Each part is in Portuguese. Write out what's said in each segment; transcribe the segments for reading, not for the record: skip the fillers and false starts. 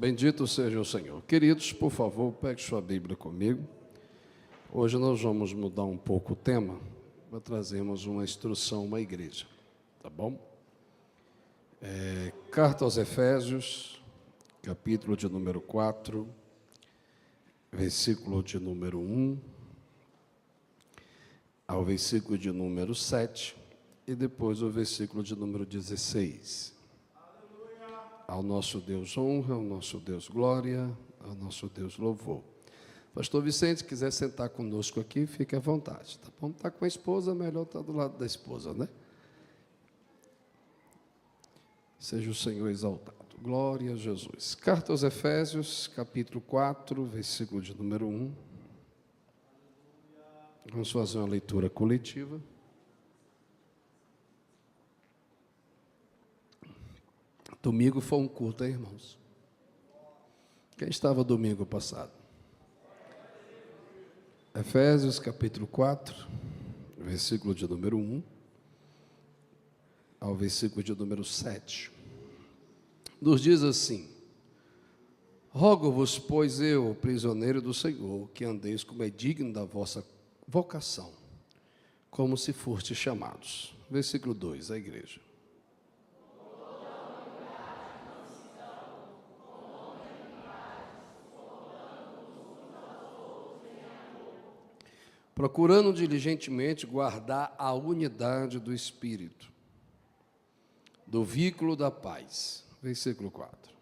Bendito seja o Senhor. Queridos, por favor, pegue sua Bíblia comigo. Hoje nós vamos mudar um pouco o tema, para trazermos uma instrução a uma igreja, tá bom? Carta aos Efésios, capítulo de número 4, versículo de número 1, ao versículo de número 7, e depois o versículo de número 16. Ao nosso Deus honra, ao nosso Deus glória, ao nosso Deus louvor. Pastor Vicente, se quiser sentar conosco aqui, fique à vontade, tá bom? Está com a esposa, melhor estar do lado da esposa, né? Seja o Senhor exaltado. Glória a Jesus. Carta aos Efésios, capítulo 4, versículo de número 1. Vamos fazer uma leitura coletiva. Domingo foi um culto, hein, irmãos? Quem estava domingo passado? Efésios, capítulo 4, versículo de número 1, ao versículo de número 7. Nos diz assim: rogo-vos, pois eu, prisioneiro do Senhor, que andeis como é digno da vossa vocação, como se fostes chamados. Versículo 2, a igreja. Procurando diligentemente guardar a unidade do Espírito, do vínculo da paz. Versículo 4.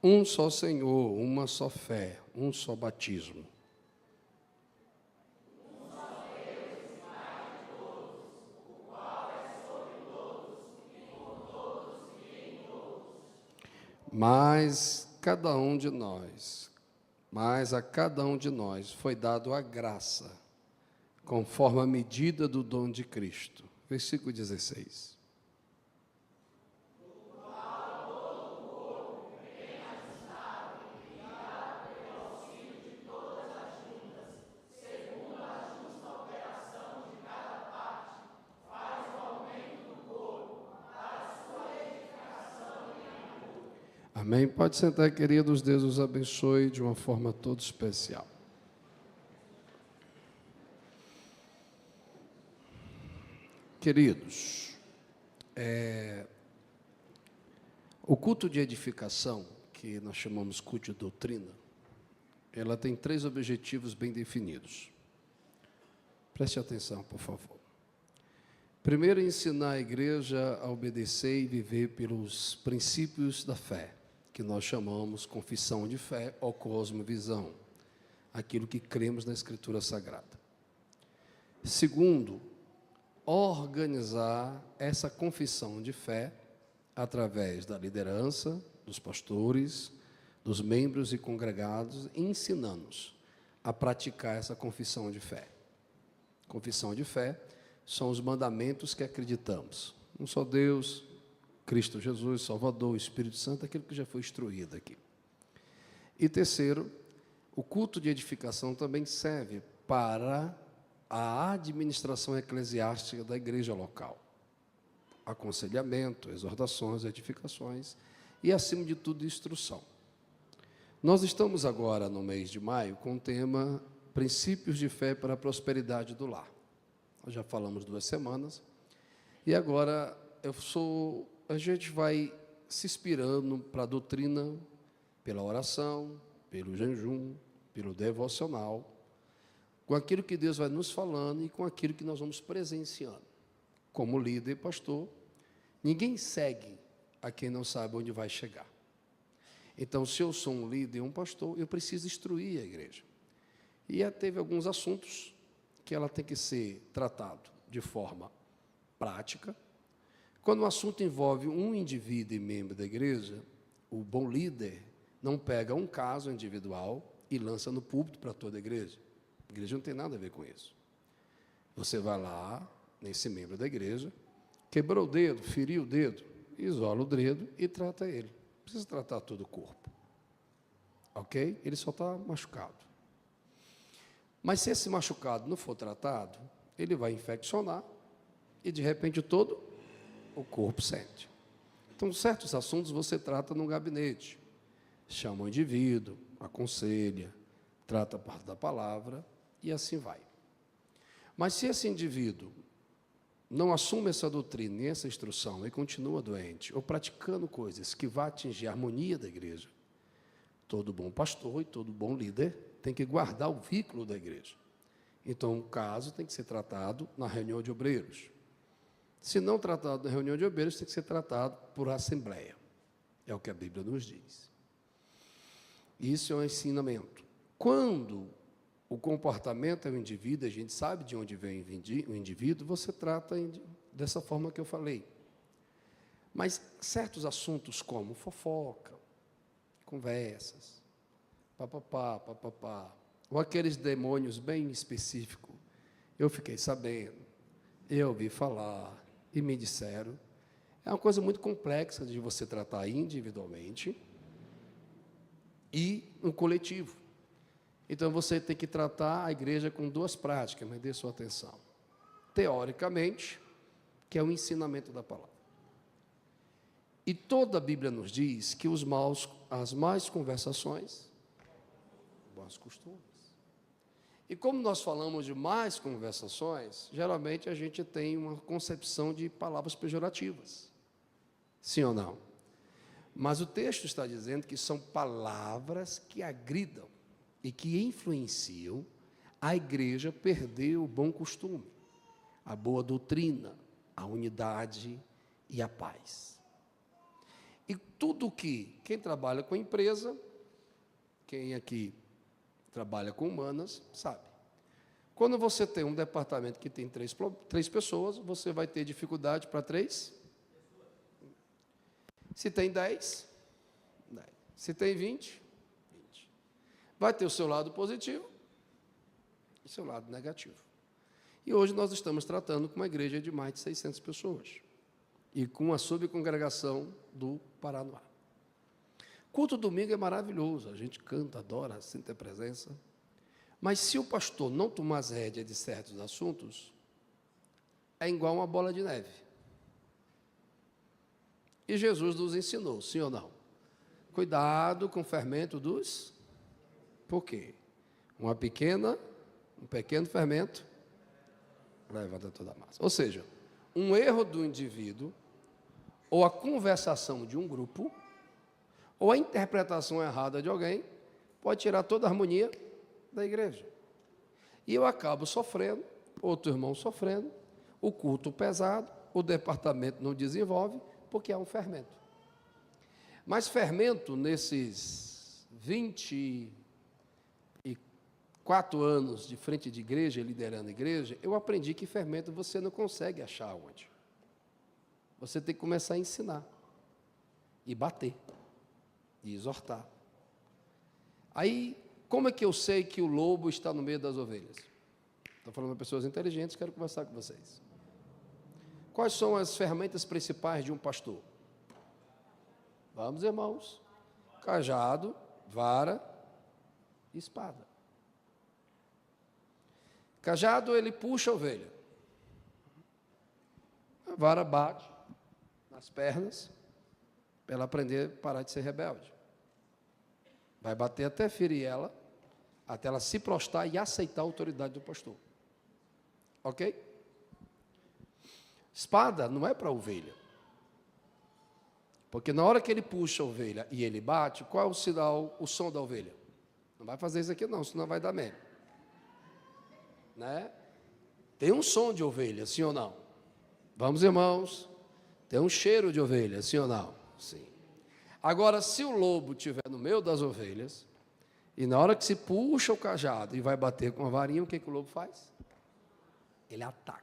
Um só Senhor, uma só fé, um só batismo. Mas a cada um de nós foi dado a graça, conforme a medida do dom de Cristo. Versículo 16. Amém? Pode sentar, queridos. Deus os abençoe de uma forma toda especial. Queridos, o culto de edificação, que nós chamamos culto de doutrina, ela tem 3 objetivos bem definidos. Preste atenção, por favor. Primeiro, ensinar a igreja a obedecer e viver pelos princípios da fé, que nós chamamos confissão de fé ou cosmovisão, aquilo que cremos na Escritura Sagrada. Segundo, organizar essa confissão de fé através da liderança, dos pastores, dos membros e congregados, ensinando-nos a praticar essa confissão de fé. Confissão de fé são os mandamentos que acreditamos. Um só Deus, Cristo Jesus, Salvador, Espírito Santo, aquilo que já foi instruído aqui. E terceiro, o culto de edificação também serve para a administração eclesiástica da igreja local. Aconselhamento, exortações, edificações e, acima de tudo, instrução. Nós estamos agora, no mês de maio, com o tema Princípios de Fé para a Prosperidade do Lar. Nós já falamos 2 semanas. E agora a gente vai se inspirando para a doutrina, pela oração, pelo jejum, pelo devocional, com aquilo que Deus vai nos falando e com aquilo que nós vamos presenciando. Como líder e pastor, ninguém segue a quem não sabe onde vai chegar. Então, se eu sou um líder e um pastor, eu preciso instruir a igreja. E teve alguns assuntos que ela tem que ser tratado de forma prática. Quando o assunto envolve um indivíduo e membro da igreja, o bom líder não pega um caso individual e lança no púlpito para toda a igreja. A igreja não tem nada a ver com isso. Você vai lá, nesse membro da igreja, quebrou o dedo, feriu o dedo, isola o dedo e trata ele. Não precisa tratar todo o corpo. Ok? Ele só está machucado. Mas se esse machucado não for tratado, ele vai infeccionar e, de repente, todo o corpo sente. Então, certos assuntos você trata no gabinete. Chama o indivíduo, aconselha, trata a parte da palavra e assim vai. Mas se esse indivíduo não assume essa doutrina e essa instrução e continua doente ou praticando coisas que vão atingir a harmonia da igreja, todo bom pastor e todo bom líder tem que guardar o vínculo da igreja. Então, o caso tem que ser tratado na reunião de obreiros. Se não tratado na reunião de obreiros, tem que ser tratado por assembleia. É o que a Bíblia nos diz. Isso é um ensinamento. Quando o comportamento é o indivíduo, a gente sabe de onde vem o indivíduo, você trata dessa forma que eu falei. Mas certos assuntos como fofoca, conversas, papapá, ou aqueles demônios bem específicos, eu fiquei sabendo, eu ouvi falar e me disseram, é uma coisa muito complexa de você tratar individualmente e no coletivo. Então, você tem que tratar a igreja com duas práticas, mas dê sua atenção. Teoricamente, que é o ensinamento da palavra. E toda a Bíblia nos diz que as más conversações, bons costumes. E como nós falamos de mais conversações, geralmente a gente tem uma concepção de palavras pejorativas. Sim ou não? Mas o texto está dizendo que são palavras que agridam e que influenciam a igreja a perder o bom costume, a boa doutrina, a unidade e a paz. E tudo que quem trabalha com empresa, quem aqui trabalha com humanas, sabe. Quando você tem um departamento que tem três pessoas, você vai ter dificuldade para 3. Se tem 10. Se tem 20. Vai ter o seu lado positivo e o seu lado negativo. E hoje nós estamos tratando com uma igreja de mais de 600 pessoas e com a subcongregação do Paranoá. Culto domingo é maravilhoso, a gente canta, adora, sente a presença. Mas se o pastor não tomar as rédeas de certos assuntos, é igual uma bola de neve. E Jesus nos ensinou, sim ou não? Cuidado com o fermento dos... Por quê? Um pequeno fermento levanta toda a massa. Ou seja, um erro do indivíduo, ou a conversação de um grupo, ou a interpretação errada de alguém, pode tirar toda a harmonia da igreja. E eu acabo sofrendo, outro irmão sofrendo, o culto pesado, o departamento não desenvolve, porque é um fermento. Mas fermento, nesses 24 anos de frente de igreja, liderando a igreja, eu aprendi que fermento você não consegue achar onde. Você tem que começar a ensinar, e bater, e exortar. Aí, como é que eu sei que o lobo está no meio das ovelhas? Estou falando para pessoas inteligentes, quero conversar com vocês. Quais são as ferramentas principais de um pastor? Vamos, irmãos. Cajado, vara e espada. Cajado, ele puxa a ovelha. A vara bate nas pernas, para ela aprender a parar de ser rebelde. Vai bater até ferir ela, até ela se prostrar e aceitar a autoridade do pastor. Ok? Espada não é para a ovelha. Porque na hora que ele puxa a ovelha e ele bate, qual é o sinal, o som da ovelha? Não vai fazer isso aqui não, senão vai dar merda. Né? Tem um som de ovelha, sim ou não? Vamos, irmãos. Tem um cheiro de ovelha, sim ou não? Sim. Agora, se o lobo estiver no meio das ovelhas, e na hora que se puxa o cajado e vai bater com a varinha, o que o lobo faz? Ele ataca.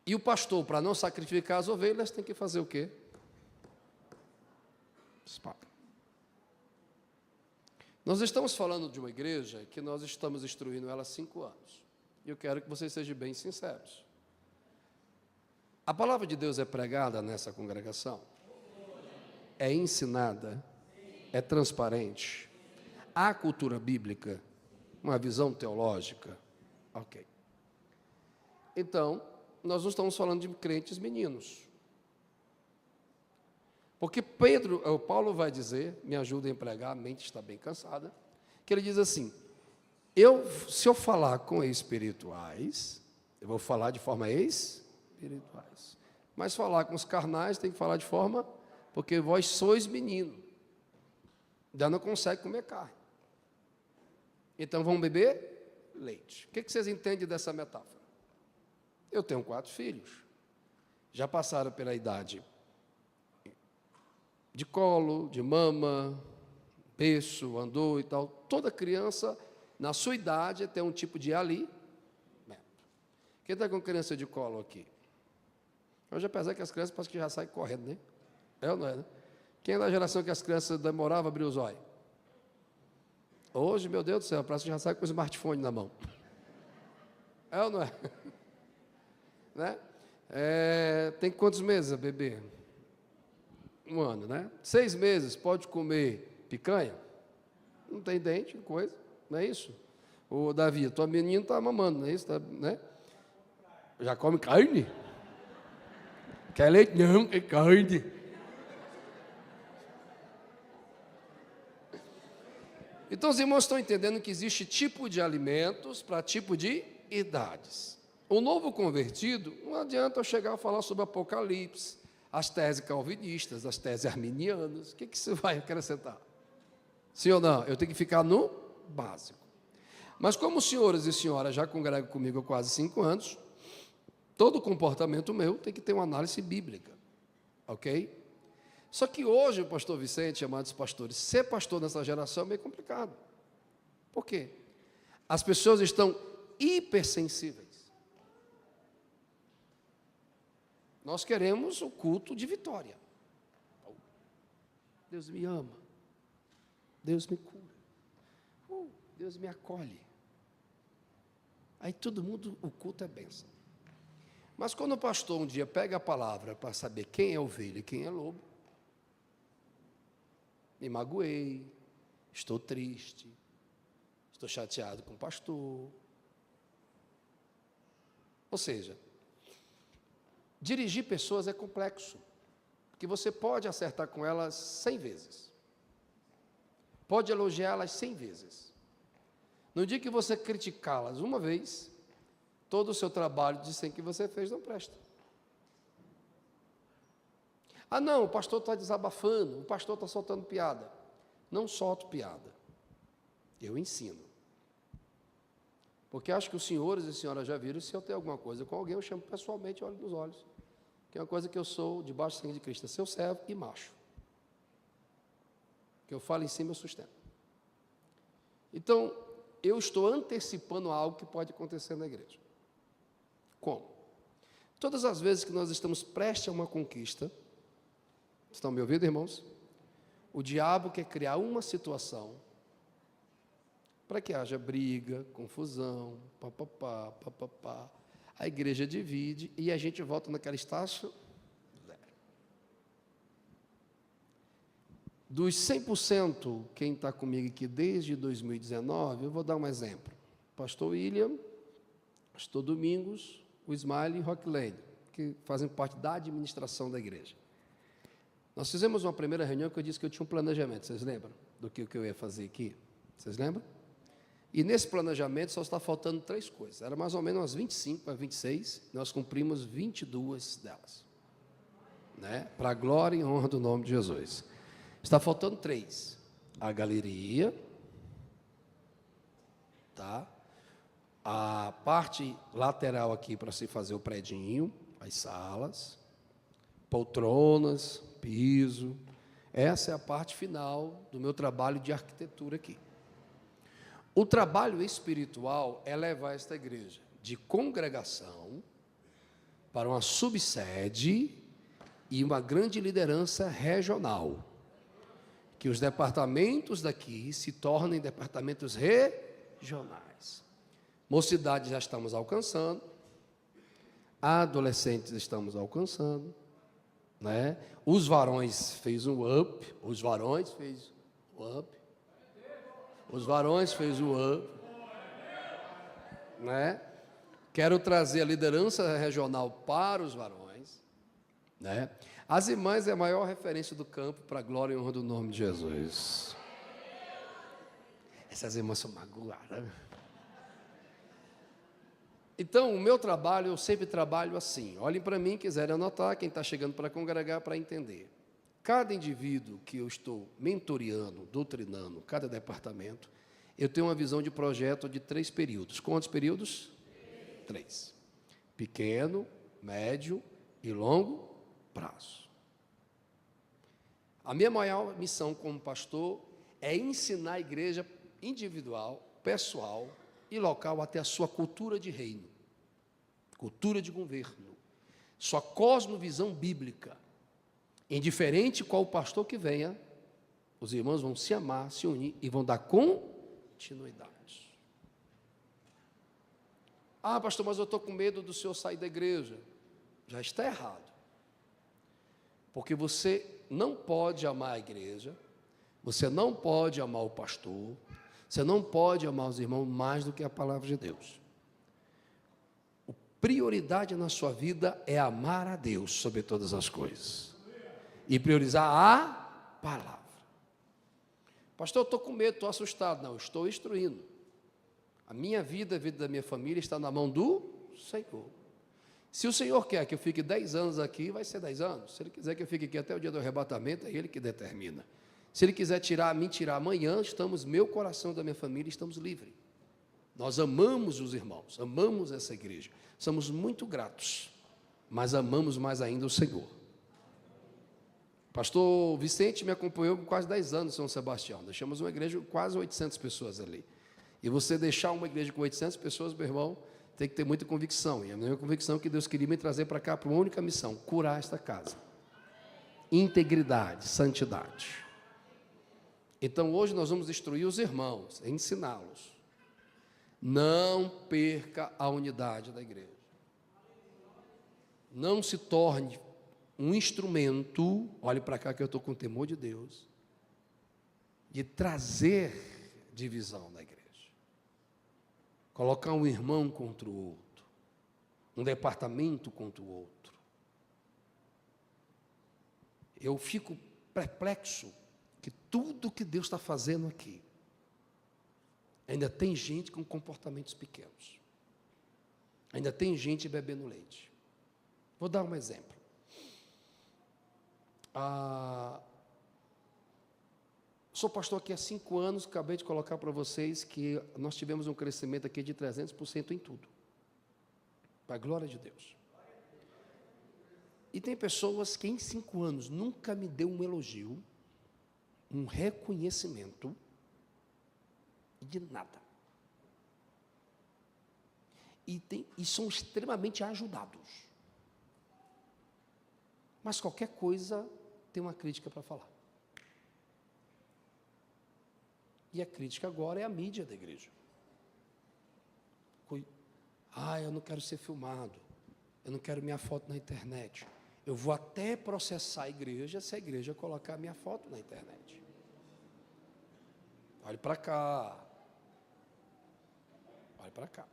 E o pastor, para não sacrificar as ovelhas, tem que fazer o quê? Espada. Nós estamos falando de uma igreja que nós estamos instruindo ela há 5 anos. E eu quero que vocês sejam bem sinceros. A palavra de Deus é pregada nessa congregação? É ensinada? é transparente? Há cultura bíblica? Uma visão teológica? Ok. Então, nós não estamos falando de crentes meninos. Porque Paulo vai dizer, me ajuda a pregar, a mente está bem cansada, que ele diz assim, se eu falar com espirituais, eu vou falar de forma espirituais. Mas falar com os carnais tem que falar de forma, porque vós sois menino, ainda não consegue comer carne. Então vão beber leite. O que vocês entendem dessa metáfora? Eu tenho 4 filhos, já passaram pela idade de colo, de mama, berço, andou e tal. Toda criança, na sua idade, tem um tipo de alimento. Quem está com criança de colo aqui? Hoje, apesar que as crianças parece que já saem correndo, né? É ou não é, né? Quem é da geração que as crianças demoravam a abrir os olhos? Hoje, meu Deus do céu, parece que já sai com o smartphone na mão. É ou não é? Né? Tem quantos meses a bebê? 1 ano, né? 6 meses, pode comer picanha? Não tem dente, coisa, não é isso? Ô, Davi, tua menina está mamando, não é isso? Tá, né? Já come carne? Quer leite? Não, quer carne. Então, os irmãos estão entendendo que existe tipo de alimentos para tipo de idades. O novo convertido, não adianta eu chegar a falar sobre Apocalipse, as teses calvinistas, as teses arminianas, o que você vai acrescentar? Sim ou não? Eu tenho que ficar no básico. Mas como os senhores e senhoras já congregam comigo há quase 5 anos, todo comportamento meu tem que ter uma análise bíblica, ok? Só que hoje, pastor Vicente, amados pastores, ser pastor nessa geração é meio complicado. Por quê? As pessoas estão hipersensíveis. Nós queremos o culto de vitória. Deus me ama. Deus me cura. Deus me acolhe. Aí todo mundo, o culto é bênção. Mas quando o pastor um dia pega a palavra para saber quem é ovelha e quem é lobo, me magoei, estou triste, estou chateado com o pastor. Ou seja, dirigir pessoas é complexo, porque você pode acertar com elas 100 vezes, pode elogiá-las 100 vezes. No dia que você criticá-las uma vez, todo o seu trabalho de 100 que você fez não presta. Ah, não, o pastor está desabafando, o pastor está soltando piada. Não solto piada, eu ensino. Porque acho que os senhores e senhoras já viram, se eu tenho alguma coisa com alguém, eu chamo pessoalmente, olho nos olhos. Que é uma coisa que eu sou, debaixo do sangue de Cristo, seu servo e macho. Que eu falo em cima, eu sustento. Então, eu estou antecipando algo que pode acontecer na igreja. Como? Todas as vezes que nós estamos prestes a uma conquista, estão me ouvindo, irmãos? O diabo quer criar uma situação para que haja briga, confusão, papapá, papapá. A igreja divide e a gente volta naquela estágio zero. Dos 100%, quem está comigo aqui desde 2019, eu vou dar um exemplo. Pastor William, Pastor Domingos, o Smiley e o Rocklane, que fazem parte da administração da igreja. Nós fizemos uma primeira reunião que eu disse que eu tinha um planejamento, vocês lembram? Do que eu ia fazer aqui? Vocês lembram? E nesse planejamento só está faltando 3 coisas. Era mais ou menos umas 25 a 26, nós cumprimos 22 delas. Né? Para a glória e honra do nome de Jesus. Está faltando 3. A galeria, tá? A parte lateral aqui para se fazer o predinho, as salas, poltronas, piso. Essa é a parte final do meu trabalho de arquitetura aqui. O trabalho espiritual é levar esta igreja de congregação para uma subsede e uma grande liderança regional. Que os departamentos daqui se tornem departamentos regionais. Mocidade já estamos alcançando, adolescentes estamos alcançando, né? Os varões fez um up, O up. Os varões fez o up. Né? Quero trazer a liderança regional para os varões. Né? As irmãs é a maior referência do campo para a glória e honra do nome de Jesus. Essas irmãs são magoadas. Então, o meu trabalho, eu sempre trabalho assim. Olhem para mim, quiserem anotar, quem está chegando para congregar, para entender. Cada indivíduo que eu estou mentoreando, doutrinando, cada departamento, eu tenho uma visão de projeto de 3 períodos. Quantos períodos? 3. Pequeno, médio e longo prazo. A minha maior missão como pastor é ensinar a igreja individual, pessoal e local até a sua cultura de reino, cultura de governo, sua cosmovisão bíblica. Indiferente qual o pastor que venha, os irmãos vão se amar, se unir e vão dar continuidade. Ah, pastor, mas eu estou com medo do senhor sair da igreja. Já está errado. Porque você não pode amar a igreja, você não pode amar o pastor, você não pode amar os irmãos mais do que a palavra de Deus. A prioridade na sua vida é amar a Deus sobre todas as coisas. E priorizar a palavra. Pastor, eu estou com medo, estou assustado. Não, eu estou instruindo. A minha vida, a vida da minha família está na mão do Senhor. Se o Senhor quer que eu fique 10 anos aqui, vai ser 10 anos. Se Ele quiser que eu fique aqui até o dia do arrebatamento, é Ele que determina. Se Ele quiser me tirar amanhã, meu coração da minha família, estamos livres. Nós amamos os irmãos, amamos essa igreja. Somos muito gratos, mas amamos mais ainda o Senhor. Pastor Vicente me acompanhou por quase 10 anos em São Sebastião. Deixamos uma igreja com quase 800 pessoas ali. E você deixar uma igreja com 800 pessoas, meu irmão, tem que ter muita convicção. E a minha convicção é que Deus queria me trazer para cá para uma única missão: curar esta casa. Integridade, santidade. Então, hoje nós vamos instruir os irmãos, ensiná-los. Não perca a unidade da igreja. Não se torne um instrumento, olhe para cá que eu estou com temor de Deus, de trazer divisão na igreja. Colocar um irmão contra o outro, um departamento contra o outro. Eu fico perplexo que tudo que Deus está fazendo aqui, ainda tem gente com comportamentos pequenos. Ainda tem gente bebendo leite. Vou dar um exemplo. Sou pastor aqui há 5 anos, acabei de colocar para vocês que nós tivemos um crescimento aqui de 300% em tudo. Para a glória de Deus. E tem pessoas que em 5 anos nunca me deu um elogio, um reconhecimento de nada. E são extremamente ajudados. Mas qualquer coisa tem uma crítica para falar. E a crítica agora é a mídia da igreja. Eu não quero ser filmado. Eu não quero minha foto na internet. Eu vou até processar a igreja se a igreja colocar minha foto na internet. Olhe para cá. Olhe para cá.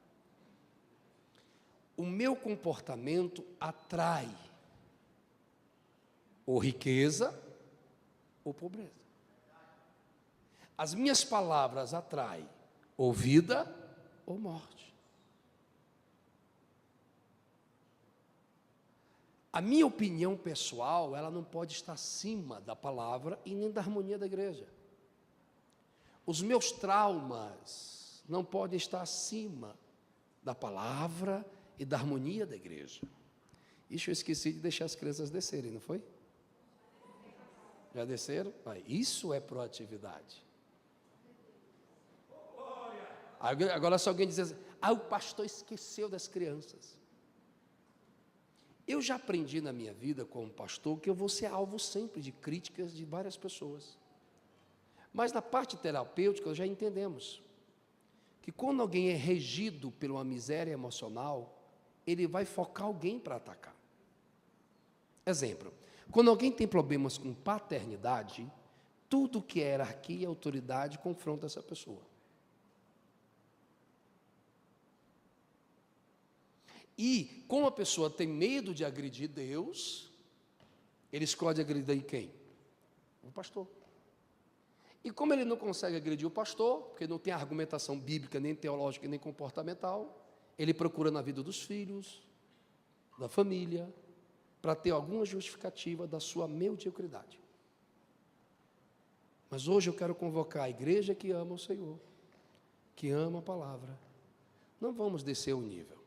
O meu comportamento atrai ou riqueza ou pobreza. As minhas palavras atraem ou vida ou morte. A minha opinião pessoal, ela não pode estar acima da palavra e nem da harmonia da igreja. Os meus traumas não podem estar acima da palavra e da harmonia da igreja. Isso eu esqueci de deixar as crianças descerem, não foi? Já desceram? Isso é proatividade. Agora se alguém dizer assim, o pastor esqueceu das crianças. Eu já aprendi na minha vida como pastor que eu vou ser alvo sempre de críticas de várias pessoas. Mas na parte terapêutica já entendemos que quando alguém é regido por uma miséria emocional, ele vai focar alguém para atacar. Exemplo, quando alguém tem problemas com paternidade, Tudo que é hierarquia e autoridade confronta essa pessoa. E, como a pessoa tem medo de agredir Deus, ele escolhe agredir quem? O pastor. E como ele não consegue agredir o pastor, porque não tem argumentação bíblica, nem teológica, nem comportamental, ele procura na vida dos filhos, da família, para ter alguma justificativa da sua mediocridade. Mas hoje eu quero convocar a igreja que ama o Senhor, que ama a palavra. Não vamos descer o nível.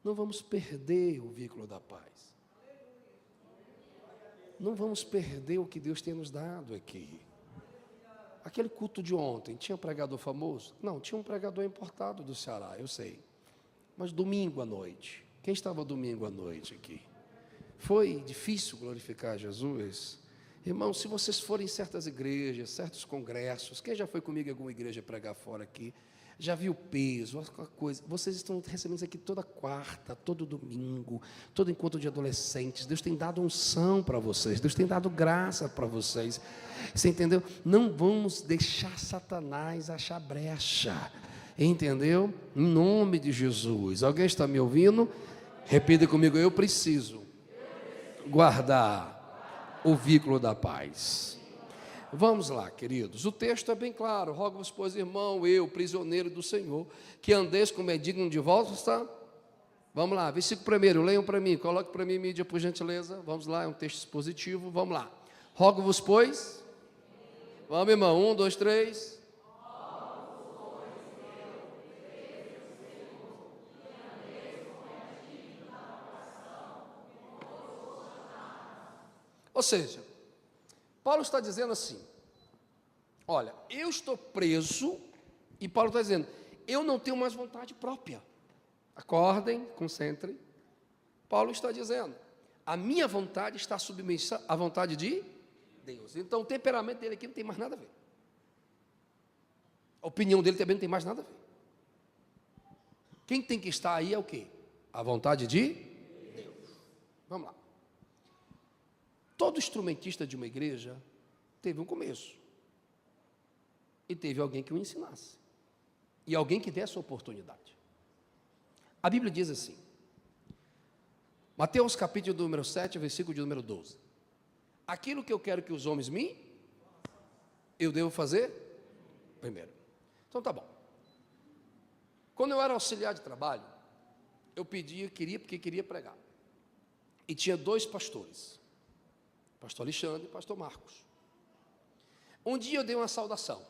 Não vamos perder o vínculo da paz. Não vamos perder o que Deus tem nos dado aqui. Aquele culto de ontem, tinha um pregador famoso? Não, tinha um pregador importado do Ceará, eu sei. Mas domingo à noite, quem estava domingo à noite aqui? Foi difícil glorificar Jesus? Irmão, se vocês forem em certas igrejas, certos congressos, quem já foi comigo em alguma igreja pregar fora aqui, já viu o peso, a coisa, vocês estão recebendo isso aqui toda quarta, todo domingo, todo encontro de adolescentes, Deus tem dado unção para vocês, Deus tem dado graça para vocês, você entendeu? Não vamos deixar Satanás achar brecha, entendeu? Em nome de Jesus. Alguém está me ouvindo? Repita comigo: eu preciso guardar o vínculo da paz. Vamos lá, queridos, o texto é bem claro. Rogo-vos, pois, irmão, eu, prisioneiro do Senhor, que andeis como é digno de vós, está? Vamos lá, versículo 1, leiam para mim, coloque para mim, mídia, por gentileza. Vamos lá, é um texto expositivo, vamos lá. Rogo-vos, pois, vamos, irmão, 1, 2, 3. Ou seja, Paulo está dizendo assim, olha, eu estou preso, e Paulo está dizendo, eu não tenho mais vontade própria. Acordem, concentrem. Paulo está dizendo, a minha vontade está submissa à vontade de Deus. Então o temperamento dele aqui não tem mais nada a ver. A opinião dele também não tem mais nada a ver. Quem tem que estar aí é o quê? A vontade de Deus. Vamos lá. Todo instrumentista de uma igreja teve um começo. E teve alguém que o ensinasse. E alguém que desse a oportunidade. A Bíblia diz assim, Mateus capítulo número 7, versículo de número 12. Aquilo que eu quero que os homens eu devo fazer primeiro. Então tá bom. Quando eu era auxiliar de trabalho, eu queria porque queria pregar. E tinha 2 pastores. Pastor Alexandre e pastor Marcos. Um dia eu dei uma saudação.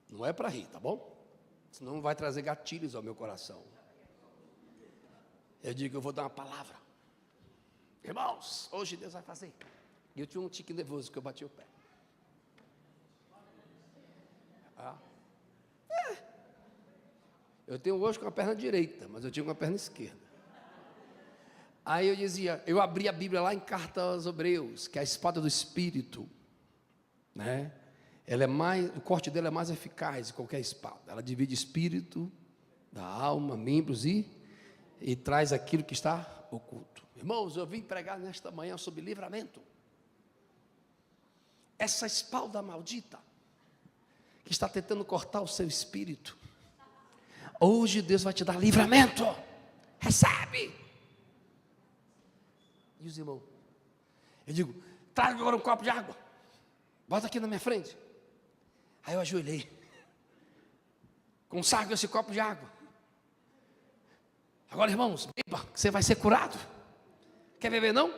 Não é para rir, tá bom? Senão vai trazer gatilhos ao meu coração. Eu digo, eu vou dar uma palavra. Irmãos, hoje Deus vai fazer. E eu tinha um tique nervoso que eu bati o pé. Eu tenho hoje com a perna direita, mas eu tinha com a perna esquerda. Aí eu dizia, eu abri a Bíblia lá em Carta aos Hebreus, que é a espada do Espírito, né? O corte dela é mais eficaz que qualquer espada. Ela divide espírito, da alma, membros e traz aquilo que está oculto. Irmãos, eu vim pregar nesta manhã sobre livramento. Essa espada maldita, que está tentando cortar o seu espírito, hoje Deus vai te dar livramento. Recebe! E os irmãos, eu digo, traga agora um copo de água, bota aqui na minha frente. Aí eu ajoelhei, consagro esse copo de água. Agora, irmãos, beba, que você vai ser curado. Quer beber não?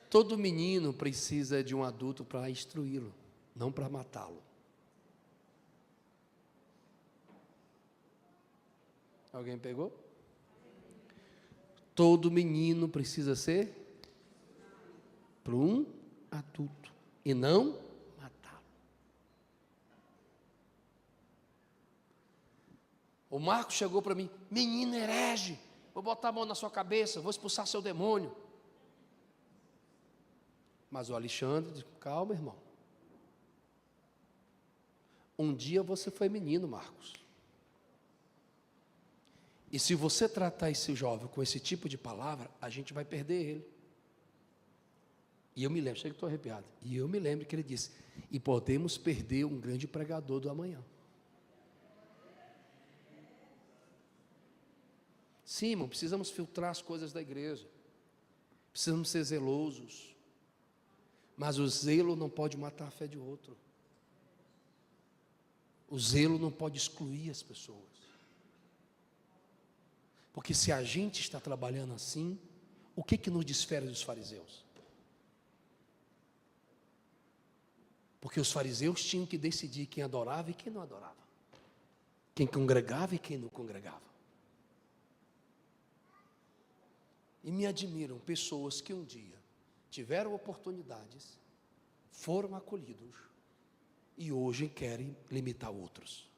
Todo menino precisa de um adulto para instruí-lo, não para matá-lo. Alguém pegou? Todo menino precisa ser para um adulto e não matá-lo. O Marcos chegou para mim, menino herege, vou botar a mão na sua cabeça, vou expulsar seu demônio. Mas o Alexandre disse, calma, irmão. Um dia você foi menino, Marcos. E se você tratar esse jovem com esse tipo de palavra, a gente vai perder ele. E eu me lembro, chega que estou arrepiado. E eu me lembro que ele disse: e podemos perder um grande pregador do amanhã. Sim, irmão, precisamos filtrar as coisas da igreja. Precisamos ser zelosos. Mas o zelo não pode matar a fé de outro. O zelo não pode excluir as pessoas. Porque se a gente está trabalhando assim, o que nos desfere dos fariseus? Porque os fariseus tinham que decidir quem adorava e quem não adorava. Quem congregava e quem não congregava. E me admiram pessoas que um dia tiveram oportunidades, foram acolhidos e hoje querem limitar outros.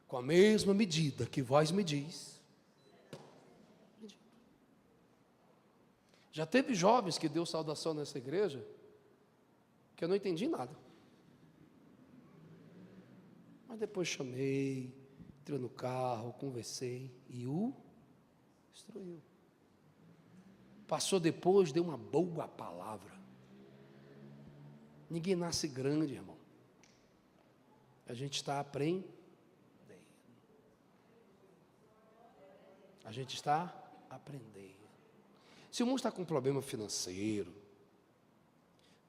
Com a mesma medida que vós medis. Já teve jovens que deu saudação nessa igreja que eu não entendi nada. Mas depois chamei, entrei no carro, conversei e o instruiu. Passou depois, deu uma boa palavra. Ninguém nasce grande, irmão. A gente está aprendendo. A gente está aprendendo. Se o mundo está com um problema financeiro,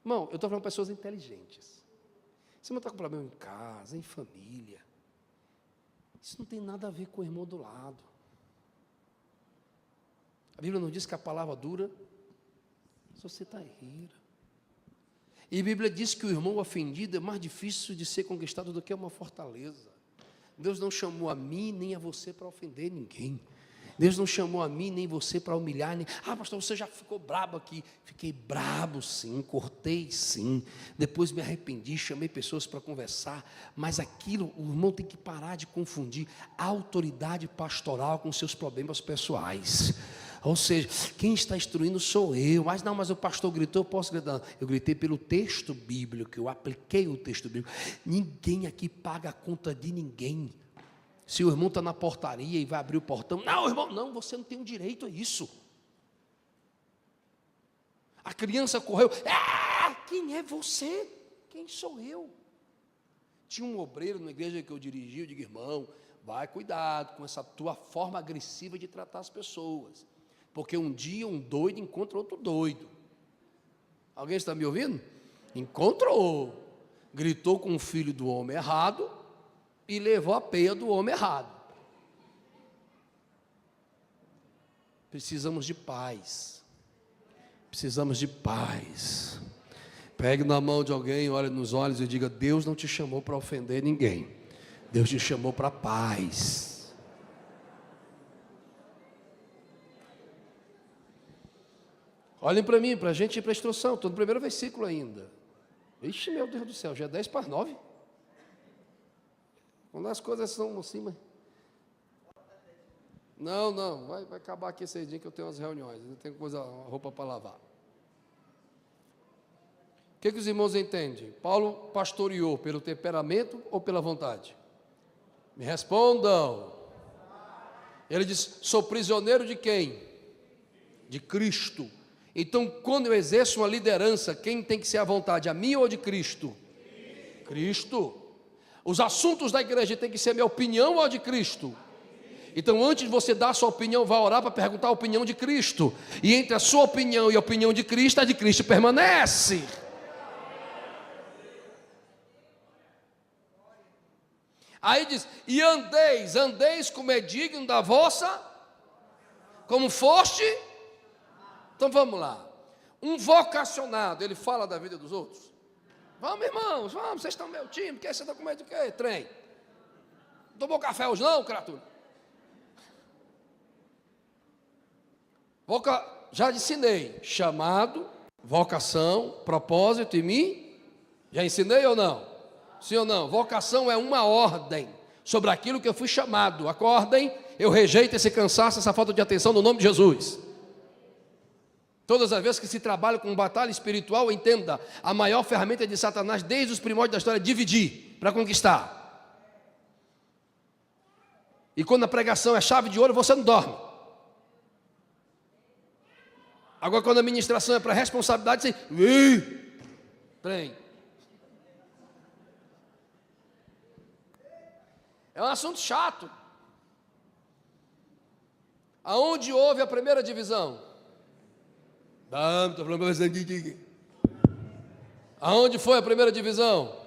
irmão, eu estou falando de pessoas inteligentes. Se o mundo está com problema em casa, em família, isso não tem nada a ver com o irmão do lado. A Bíblia não diz que a palavra dura, só você está ira. E a Bíblia diz que o irmão ofendido é mais difícil de ser conquistado do que uma fortaleza. Deus não chamou a mim nem a você para ofender ninguém. Deus não chamou a mim nem você para humilhar. Pastor, você já ficou brabo aqui. Fiquei brabo sim, cortei sim. Depois me arrependi, chamei pessoas para conversar. Mas aquilo, o irmão tem que parar de confundir a autoridade pastoral com seus problemas pessoais. Ou seja, quem está instruindo sou eu. Mas o pastor gritou, eu posso gritar. Eu gritei pelo texto bíblico, eu apliquei o texto bíblico. Ninguém aqui paga a conta de ninguém. Se o irmão está na portaria e vai abrir o portão, não, irmão, não, você não tem o direito a isso. A criança correu, quem é você? Quem sou eu? Tinha um obreiro na igreja que eu dirigi, eu digo, irmão, vai cuidado com essa tua forma agressiva de tratar as pessoas, porque um dia um doido encontra outro doido. Alguém está me ouvindo? Encontrou, gritou com o filho do homem errado, e levou a peia do homem errado. Precisamos de paz. Precisamos de paz. Pegue na mão de alguém, olhe nos olhos e diga: Deus não te chamou para ofender ninguém. Deus te chamou para paz. Olhem para mim, para a gente ir para a instrução. Estou no primeiro versículo ainda. Ixi, meu Deus do céu, já é 10:09. Quando as coisas são assim, mas... Não, vai acabar aqui esse dia que eu tenho umas reuniões, eu tenho roupa para lavar. O que os irmãos entendem? Paulo pastoreou pelo temperamento ou pela vontade? Me respondam. Ele diz, sou prisioneiro de quem? De Cristo. Então, quando eu exerço uma liderança, quem tem que ser a vontade? A minha ou de Cristo? Cristo. Os assuntos da igreja têm que ser a minha opinião ou a de Cristo? Então, antes de você dar a sua opinião, vá orar para perguntar a opinião de Cristo. E entre a sua opinião e a opinião de Cristo, a de Cristo permanece. Aí diz, e andeis como é digno da vossa, como foste. Então vamos lá. Um vocacionado, ele fala da vida dos outros? Vamos, irmãos, vamos, vocês estão no meu time, porque você está com medo do quê? Trem. Não tomou café hoje não, criatura? Já ensinei, chamado, vocação, propósito e mim. Já ensinei ou não? Sim ou não? Vocação é uma ordem sobre aquilo que eu fui chamado. Acordem, eu rejeito esse cansaço, essa falta de atenção no nome de Jesus. Todas as vezes que se trabalha com batalha espiritual, entenda, a maior ferramenta de Satanás desde os primórdios da história é dividir, para conquistar. E quando a pregação é chave de ouro, você não dorme. Agora, quando a ministração é para responsabilidade, você... Trem. É um assunto chato. Aonde houve a primeira divisão? Aonde foi a primeira divisão?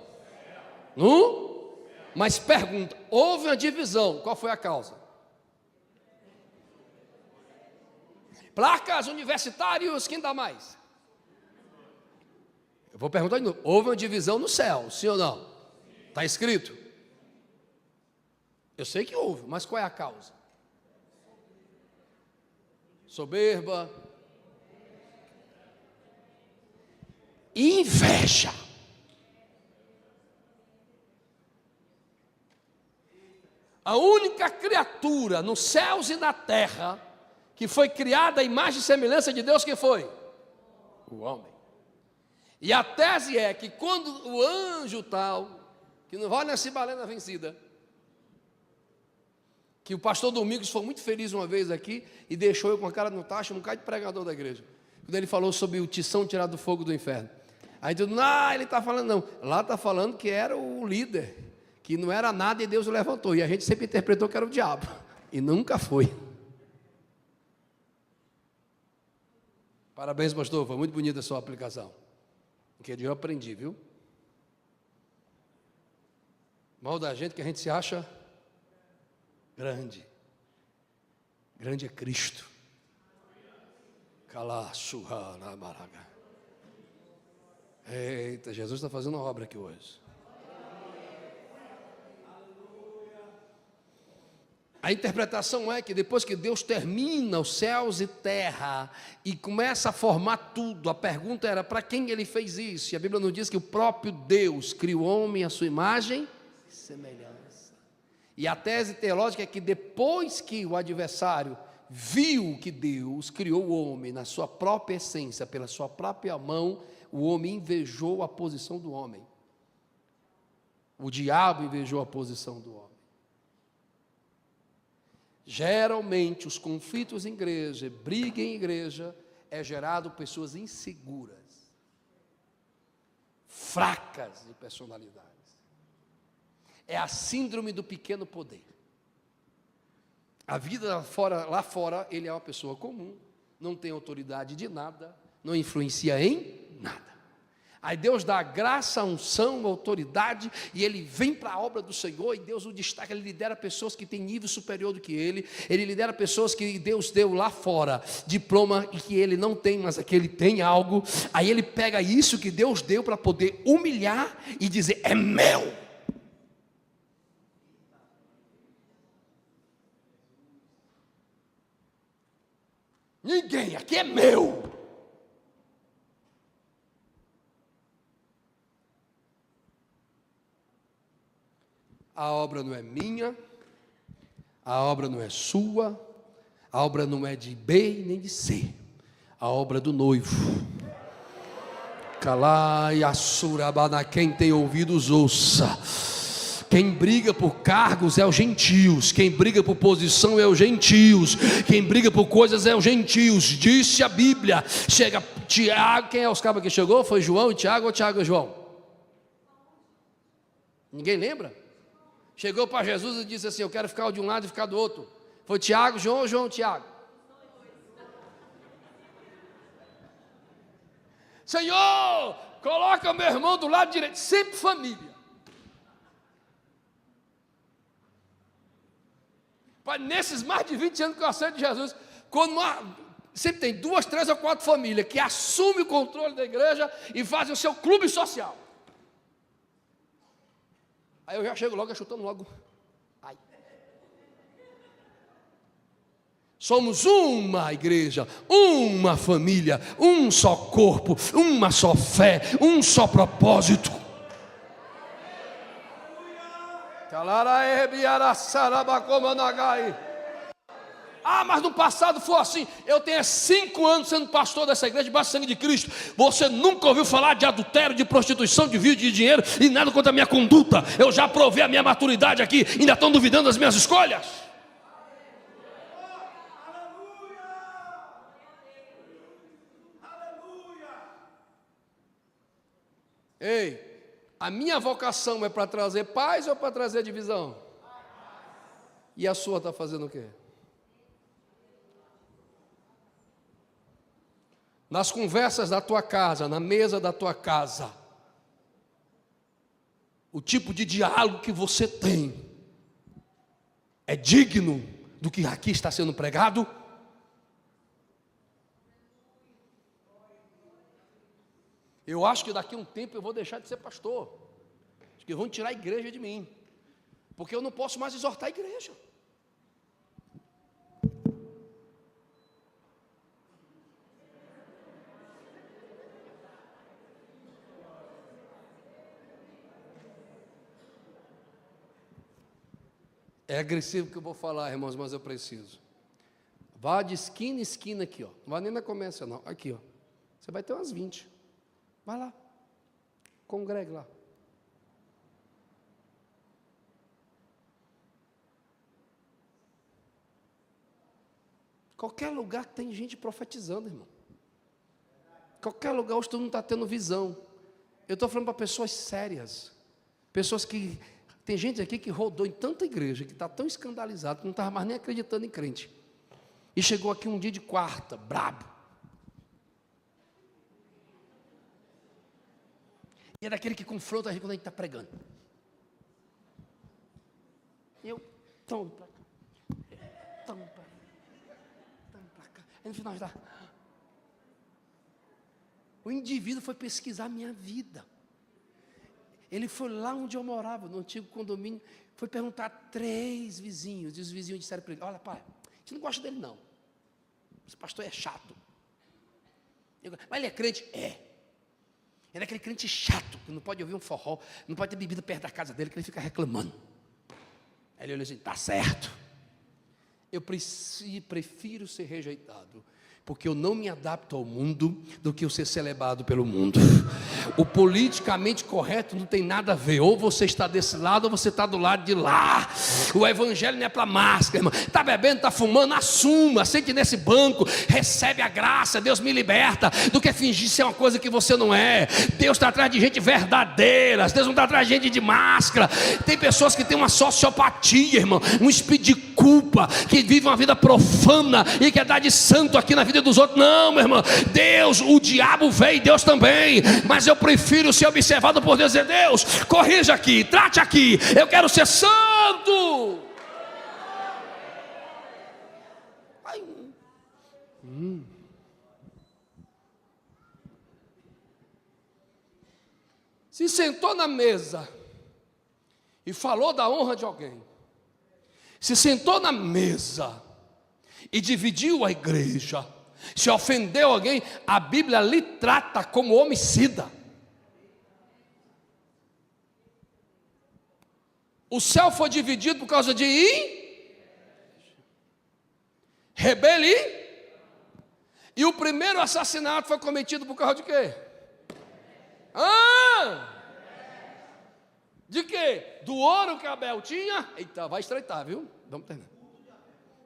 Mas pergunta, houve uma divisão, qual foi a causa? Placas, universitários, quem dá mais? Eu vou perguntar de novo, houve uma divisão no céu, sim ou não? Está escrito? Eu sei que houve, mas qual é a causa? Soberba. Inveja. A única criatura nos céus e na terra que foi criada à imagem e semelhança de Deus, quem foi? O homem. E a tese é que quando o anjo tal, que não vai nessa balena vencida, que o pastor Domingos foi muito feliz uma vez aqui e deixou eu com a cara no tacho, um bocado de pregador da igreja, quando ele falou sobre o tição tirado do fogo do inferno. Aí tudo, não, ele está falando não, lá está falando que era o líder, que não era nada e Deus o levantou, e a gente sempre interpretou que era o diabo, e nunca foi. Parabéns, pastor, foi muito bonita a sua aplicação, porque eu aprendi, viu? Mal da gente que a gente se acha grande. Grande é Cristo. Eita, Jesus está fazendo uma obra aqui hoje. A interpretação é que depois que Deus termina os céus e terra e começa a formar tudo, a pergunta era para quem ele fez isso? E a Bíblia nos diz que o próprio Deus criou o homem à sua imagem e semelhança. E a tese teológica é que depois que o adversário viu que Deus criou o homem na sua própria essência, pela sua própria mão, o homem invejou a posição do homem. O diabo invejou a posição do homem. Geralmente os conflitos em igreja, briga em igreja, é gerado por pessoas inseguras, fracas de personalidades. É a síndrome do pequeno poder. A vida lá fora, ele é uma pessoa comum, não tem autoridade de nada, não influencia em nada. Aí Deus dá a graça, a unção, a autoridade, e ele vem para a obra do Senhor, e Deus o destaca, ele lidera pessoas que têm nível superior do que ele lidera pessoas que Deus deu lá fora, diploma, e que ele não tem, mas aqui ele tem algo. Aí ele pega isso que Deus deu para poder humilhar e dizer, é meu. Ninguém, aqui é meu. A obra não é minha, a obra não é sua, a obra não é de B nem de C, a obra do noivo. Calai assurabana, quem tem ouvidos ouça. Quem briga por cargos é os gentios, quem briga por posição é os gentios, quem briga por coisas é os gentios, disse a Bíblia. Chega Tiago, quem é os cabras que chegou? Foi João e Tiago ou Tiago e João? Ninguém lembra? Chegou para Jesus e disse assim, eu quero ficar de um lado e ficar do outro. Foi Tiago, João ou João, Tiago? Senhor, coloca meu irmão do lado direito, sempre família. Pai, nesses mais de 20 anos que eu aceito Jesus, quando sempre tem 2, 3 ou 4 famílias que assumem o controle da igreja e fazem o seu clube social. Aí eu já chego logo, chutando logo. Ai. Somos uma igreja, uma família, um só corpo, uma só fé, um só propósito. Ah, mas no passado foi assim. Eu tenho 5 anos sendo pastor dessa igreja, debaixo do sangue de Cristo. Você nunca ouviu falar de adultério, de prostituição, de vício de dinheiro e nada contra a minha conduta. Eu já provei a minha maturidade aqui. Ainda estão duvidando das minhas escolhas? Ei, a minha vocação é para trazer paz ou para trazer divisão? E a sua está fazendo o quê? Nas conversas da tua casa, na mesa da tua casa, o tipo de diálogo que você tem é digno do que aqui está sendo pregado? Eu acho que daqui a um tempo eu vou deixar de ser pastor. Acho que vão tirar a igreja de mim, porque eu não posso mais exortar a igreja. É agressivo que eu vou falar, irmãos, mas eu preciso. Vá de esquina em esquina aqui, ó. Não vá nem na comércio, não. Aqui, ó. Você vai ter umas 20. Vai lá. Congregue lá. Qualquer lugar que tem gente profetizando, irmão. Qualquer lugar hoje todo mundo está tendo visão. Eu estou falando para pessoas sérias. Pessoas que... Tem gente aqui que rodou em tanta igreja, que está tão escandalizado, que não estava mais nem acreditando em crente. E chegou aqui um dia de quarta, brabo. E é daquele que confronta a gente quando a gente está pregando. E eu, tomo para cá. Tomo para cá. Aí no final está... O indivíduo foi pesquisar a minha vida. Ele foi lá onde eu morava, no antigo condomínio, foi perguntar a 3 vizinhos, e os vizinhos disseram para ele: olha, pai, a gente não gosta dele não, esse pastor é chato. Mas ele é crente? É. Ele é aquele crente chato, que não pode ouvir um forró, não pode ter bebida perto da casa dele, que ele fica reclamando. Aí ele olhou assim: está certo, eu prefiro ser rejeitado, porque eu não me adapto ao mundo, do que eu ser celebrado pelo mundo. O politicamente correto não tem nada a ver. Ou você está desse lado, ou você está do lado de lá. O evangelho não é para máscara, irmão. Está bebendo, está fumando, assuma, sente nesse banco, recebe a graça, Deus me liberta, do que fingir ser uma coisa que você não é. Deus está atrás de gente verdadeira, Deus não está atrás de gente de máscara. Tem pessoas que têm uma sociopatia, irmão, um espírito de culpa, que vive uma vida profana e quer dar de santo aqui na vida dos outros. Não, meu irmão, Deus, o diabo veio, Deus também, mas eu prefiro ser observado por Deus. Deus, corrija aqui, trate aqui, eu quero ser santo. Ai. Se sentou na mesa e falou da honra de alguém, se sentou na mesa e dividiu a igreja, se ofendeu alguém, a Bíblia lhe trata como homicida. O céu foi dividido por causa de rebelião. E o primeiro assassinato foi cometido por causa de quê? De quê? Do ouro que Abel tinha? Eita, vai estreitar, viu? Vamos terminar.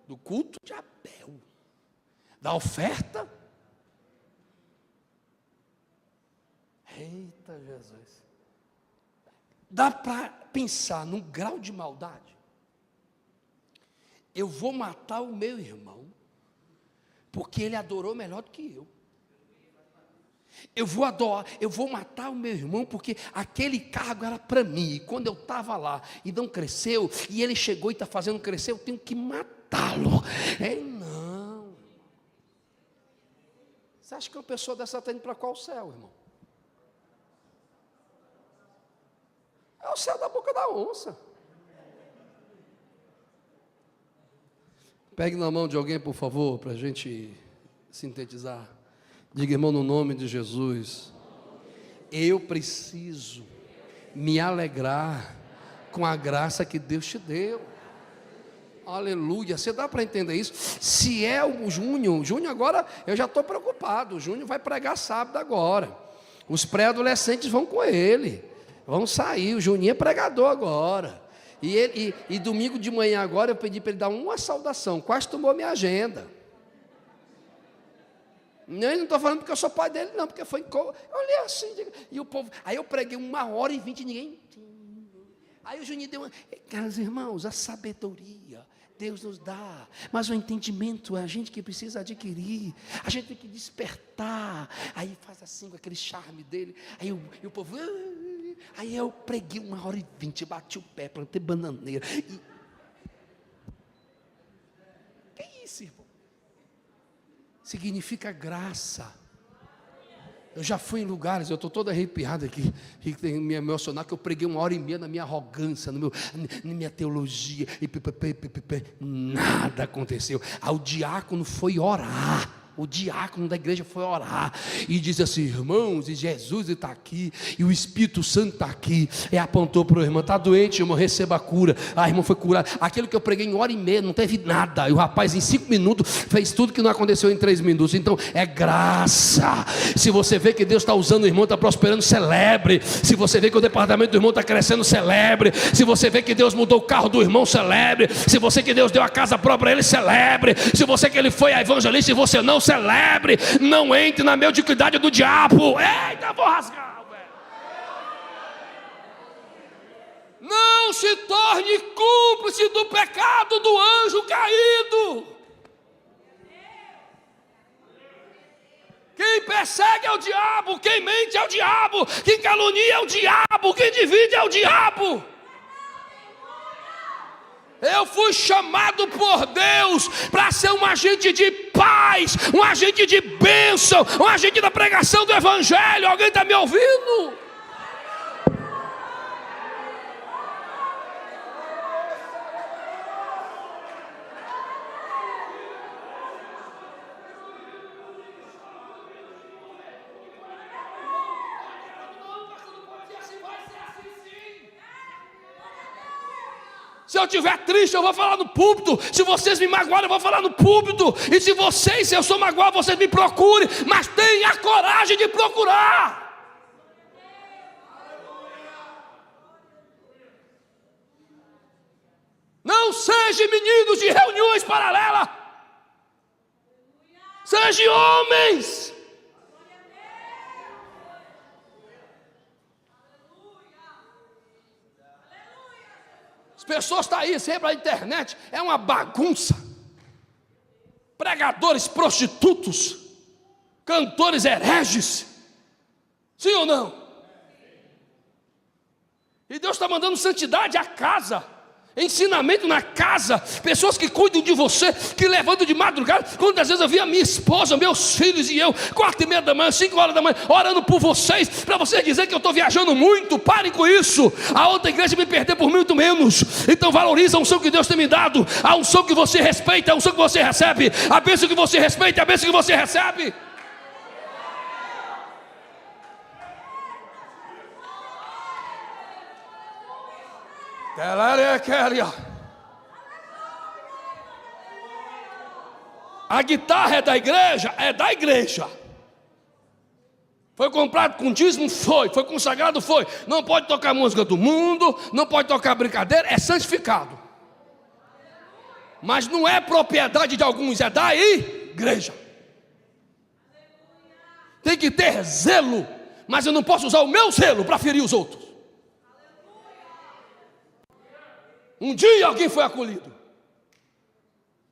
Do culto de Abel. Da oferta. Eita, Jesus. Dá para pensar num grau de maldade? Eu vou matar o meu irmão, porque ele adorou melhor do que eu. Eu vou matar o meu irmão, porque aquele cargo era para mim, e quando eu estava lá, e não cresceu, e ele chegou e está fazendo crescer, eu tenho que matá-lo. Não. Você acha que uma pessoa dessa está indo para qual céu, irmão? É o céu da boca da onça. Pegue na mão de alguém, por favor, para a gente sintetizar. Diga, irmão, no nome de Jesus, eu preciso me alegrar com a graça que Deus te deu. Aleluia. Você dá para entender isso? Se é o Júnior agora, eu já estou preocupado. O Júnior vai pregar sábado agora. Os pré-adolescentes vão com ele, vão sair. O Juninho é pregador agora. E domingo de manhã agora eu pedi para ele dar uma saudação. Quase tomou minha agenda. Nem não estou falando porque eu sou pai dele, não, porque foi. Eu olhei assim, e o povo. Aí eu preguei 1h20 e ninguém. Aí o Juninho deu uma. Caros irmãos, a sabedoria Deus nos dá, mas o entendimento é a gente que precisa adquirir, a gente tem que despertar. Aí faz assim com aquele charme dele. Aí o povo. Aí eu preguei 1h20, bati o pé, plantei bananeira. Que isso, irmão? Significa graça. Eu já fui em lugares, eu estou todo arrepiado aqui, e tem que me emocionar, que eu preguei 1h30 na minha arrogância, na minha teologia, e nada aconteceu. Aí o diácono foi orar. O diácono da igreja foi orar e disse assim: irmãos, e Jesus está aqui, e o Espírito Santo está aqui. E apontou para o irmão: está doente, irmão, receba a cura. A irmã foi curada. Aquilo que eu preguei em 1h30, não teve nada. E o rapaz em 5 minutos fez tudo que não aconteceu em 3 minutos. Então é graça. Se você vê que Deus está usando o irmão, está prosperando, celebre. Se você vê que o departamento do irmão está crescendo, celebre. Se você vê que Deus mudou o carro do irmão, celebre. Se você que Deus deu a casa própria a ele, celebre. Se você que ele foi a evangelista e você não, celebre. Não entre na mediocridade do diabo. Eita, vou rasgar, velho. Não se torne cúmplice do pecado do anjo caído. Quem persegue é o diabo, quem mente é o diabo, quem calunia é o diabo, quem divide é o diabo. Eu fui chamado por Deus para ser um agente de paz, um agente de bênção, um agente da pregação do evangelho. Alguém está me ouvindo? Se eu estiver triste, eu vou falar no púlpito. Se vocês me magoarem, eu vou falar no púlpito. E se eu sou magoado, vocês me procurem. Mas tenha a coragem de procurar. Não seja meninos de reuniões paralelas. Sejam homens. As pessoas estão aí sempre na internet, é uma bagunça. Pregadores prostitutos, cantores hereges. Sim ou não? E Deus está mandando santidade à casa, ensinamento na casa, pessoas que cuidam de você, que levantam de madrugada. Quantas vezes eu vi a minha esposa, meus filhos e eu, 4h30 da manhã, 5h da manhã, orando por vocês, para vocês dizerem que eu estou viajando muito. Parem com isso. A outra igreja me perder por muito menos. Então valoriza a unção que Deus tem me dado, a unção que você respeita, a unção que você recebe, a bênção que você respeita, a bênção que você recebe. A guitarra é da igreja? É da igreja. Foi comprado com dízimo? Foi consagrado? Foi. Não pode tocar música do mundo, não pode tocar brincadeira, é santificado. Mas não é propriedade de alguns, é da igreja. Tem que ter zelo, mas eu não posso usar o meu zelo para ferir os outros. Um dia alguém foi acolhido.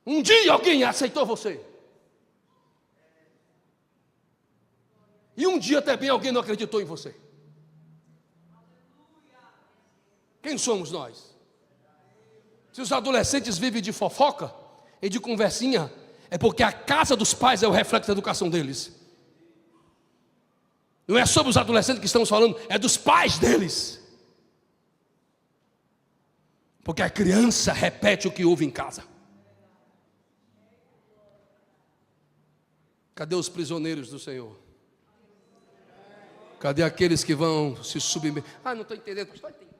Um dia alguém aceitou você. E um dia também alguém não acreditou em você. Quem somos nós? Se os adolescentes vivem de fofoca e de conversinha, é porque a casa dos pais é o reflexo da educação deles. Não é sobre os adolescentes que estamos falando, é dos pais deles. Porque a criança repete o que ouve em casa. Cadê os prisioneiros do Senhor? Cadê aqueles que vão se submeter? Não estou entendendo. Estou entendendo.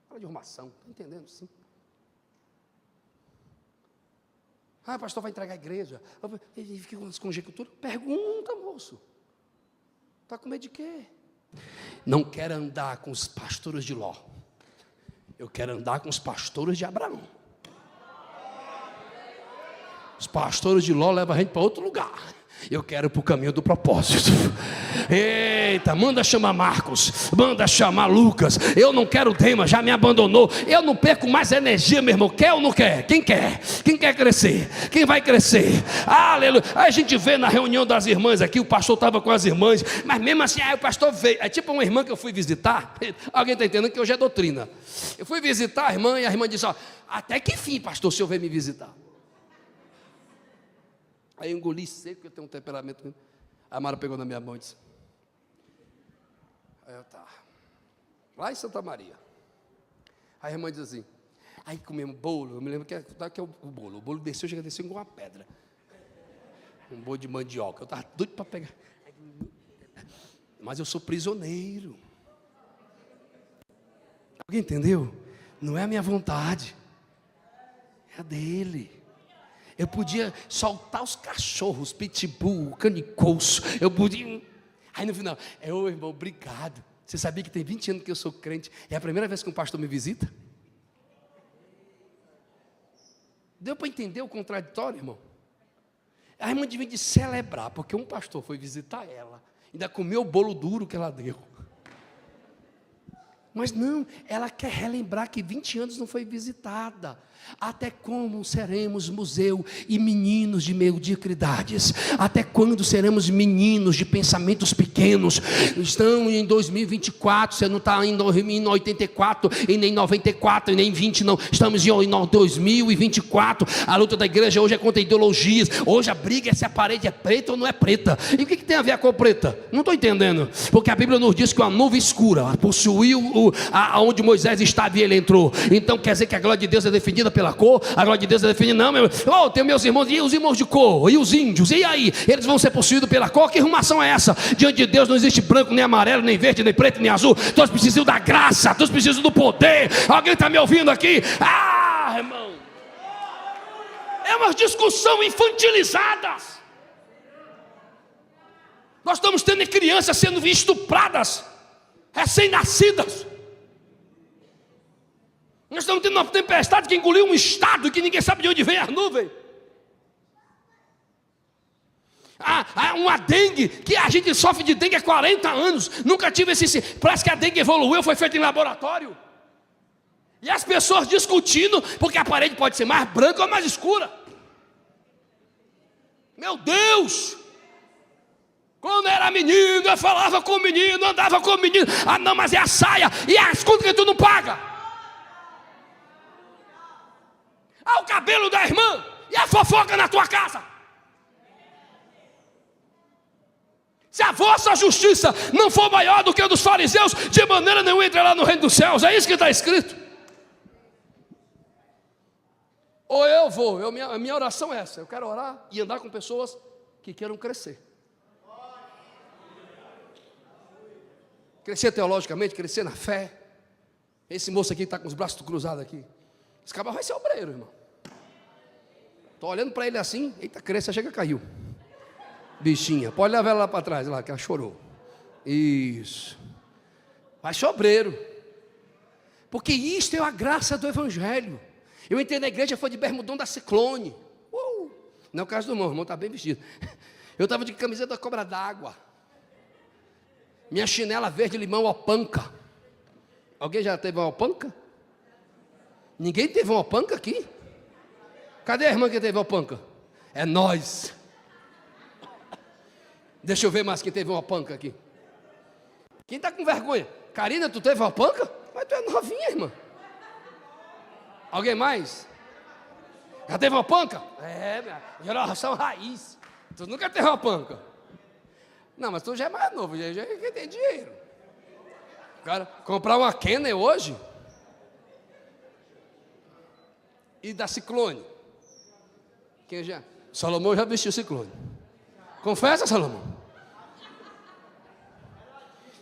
Fala de arrumação. Estou entendendo, sim. Pastor, vai entregar a igreja. Ele fica com as conjecturas. Pergunta, moço. Está com medo de quê? Não quero andar com os pastores de Ló. Eu quero andar com os pastores de Abraão. Os pastores de Ló levam a gente para outro lugar. Eu quero ir para o caminho do propósito. Eita, manda chamar Marcos, manda chamar Lucas. Eu não quero Demas, já me abandonou. Eu não perco mais energia, meu irmão. Quer ou não quer? Quem quer? Quem quer crescer? Quem vai crescer? Aleluia. Aí a gente vê na reunião das irmãs aqui, o pastor estava com as irmãs, mas mesmo assim, aí o pastor veio. É tipo uma irmã que eu fui visitar. Alguém está entendendo que hoje é doutrina. Eu fui visitar a irmã e a irmã disse: ó, até que fim, pastor, o senhor veio me visitar? Aí eu engoli seco, porque eu tenho um temperamento. A Mara pegou na minha mão e disse: aí eu tá. Lá em Santa Maria. Aí a irmã diz assim: aí comemos bolo. Eu me lembro que é o bolo. O bolo desceu, chega a descer igual uma pedra. Um bolo de mandioca. Eu estava doido para pegar. Mas eu sou prisioneiro. Alguém entendeu? Não é a minha vontade, é a dele. Eu podia soltar os cachorros, pitbull, canicoso. Eu podia. Aí no final, ô irmão, obrigado. Você sabia que tem 20 anos que eu sou crente? É a primeira vez que um pastor me visita? Deu para entender o contraditório, irmão? A irmã devia de celebrar, porque um pastor foi visitar ela, ainda comeu o bolo duro que ela deu. Mas não, ela quer relembrar que 20 anos não foi visitada. Até como seremos museu e meninos de mediocridades? Até quando seremos meninos de pensamentos pequenos? Estamos em 2024, você não está em 84, e nem 94, e nem 20 não. Estamos em 2024, a luta da igreja hoje é contra ideologias. Hoje a briga é se a parede é preta ou não é preta. E o que tem a ver com a preta? Não estou entendendo. Porque a Bíblia nos diz que uma nuvem escura possuiu aonde Moisés estava e ele entrou. Então quer dizer que a glória de Deus é definida pela cor? A glória de Deus é definida? Não, meu. Oh, tem meus irmãos, e os irmãos de cor? E os índios? E aí? Eles vão ser possuídos pela cor? Que arrumação é essa? Diante de Deus não existe branco, nem amarelo, nem verde, nem preto, nem azul. Todos precisam da graça, todos precisam do poder. Alguém está me ouvindo aqui? Ah, irmão, é uma discussão infantilizada. Nós estamos tendo crianças sendo estupradas, recém-nascidas. Nós estamos tendo uma tempestade que engoliu um estado que ninguém sabe de onde vem as nuvens. Uma dengue, que a gente sofre de dengue há 40 anos. Nunca tive esse. Parece que a dengue evoluiu, foi feita em laboratório. E as pessoas discutindo, porque a parede pode ser mais branca ou mais escura. Meu Deus! Quando era menino, eu falava com o menino, andava com o menino. Ah, não, mas é a saia e as contas que tu não paga. O cabelo da irmã e a fofoca na tua casa. Se a vossa justiça não for maior do que a dos fariseus, de maneira nenhuma entrará no reino dos céus. É isso que está escrito. Ou eu vou, a minha oração é essa: eu quero orar e andar com pessoas que queiram crescer. Crescer teologicamente, crescer na fé. Esse moço aqui está com os braços cruzados aqui. Esse cabal vai ser obreiro, irmão. Estou olhando para ele assim, eita, cresça, chega, caiu. Bichinha, pode levar ela lá para trás, lá, que ela chorou. Isso. Vai ser obreiro. Porque isto é a graça do Evangelho. Eu entrei na igreja, foi de bermudão da Ciclone. Não é o caso do irmão está bem vestido. Eu estava de camiseta da cobra d'água. Minha chinela verde limão opanca. Alguém já teve uma opanca? Ninguém teve uma opanca aqui? Cadê a irmã que teve uma opanca? É nós. Deixa eu ver mais quem teve uma opanca aqui. Quem está com vergonha? Karina, tu teve uma opanca? Mas tu é novinha, irmã. Alguém mais? Já teve uma opanca? É, minha geração raiz. Tu nunca teve uma opanca. Não, mas tu já é mais novo, já tem dinheiro. Cara, comprar uma Kenner hoje e da Ciclone. Quem já? Salomão já vestiu Ciclone. Confessa, Salomão.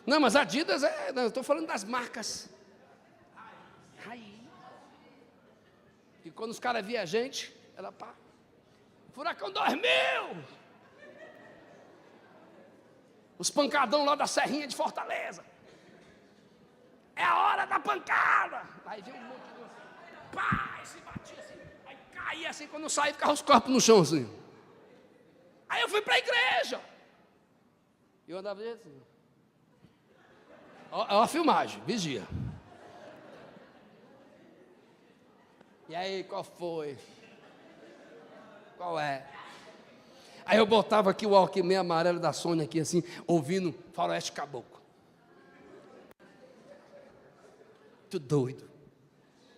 Não, mas Adidas não, eu estou falando das marcas. Aí. E quando os caras viam a gente, ela pá. Furacão 2000. Os pancadão lá da Serrinha de Fortaleza. É a hora da pancada. Aí vem um monte de... Pá, se batia assim. Aí cai. Aí assim, quando eu saí, ficava os corpos no chão assim. Aí eu fui para a igreja. E eu andava assim. Ó a filmagem, vigia. E aí, qual foi? Qual é? Aí eu botava aqui o Walkman amarelo da Sony aqui assim, ouvindo Faroeste Caboclo. Tudo doido.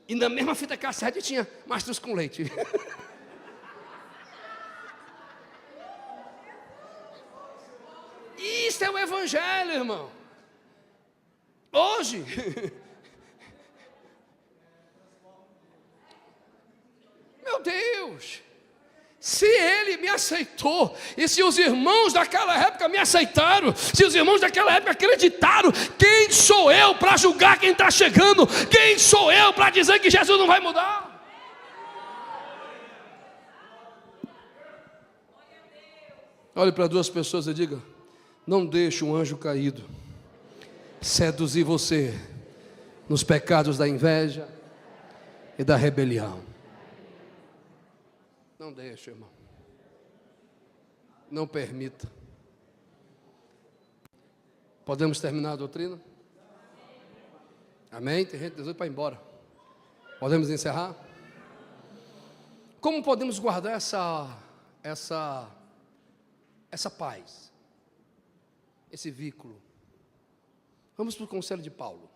E na mesma fita cassete tinha Mastruz com Leite. Isso é o evangelho, irmão. Hoje, meu Deus, se ele me aceitou, e se os irmãos daquela época me aceitaram, se os irmãos daquela época acreditaram, quem sou eu para julgar quem está chegando? Quem sou eu para dizer que Jesus não vai mudar? Olhe para duas pessoas e diga: não deixe um anjo caído seduzir você nos pecados da inveja e da rebelião. Não deixe, irmão. Não permita. Podemos terminar a doutrina? Amém? Tem gente doida para ir embora. Podemos encerrar? Como podemos guardar essa paz? Esse vínculo? Vamos para o conselho de Paulo.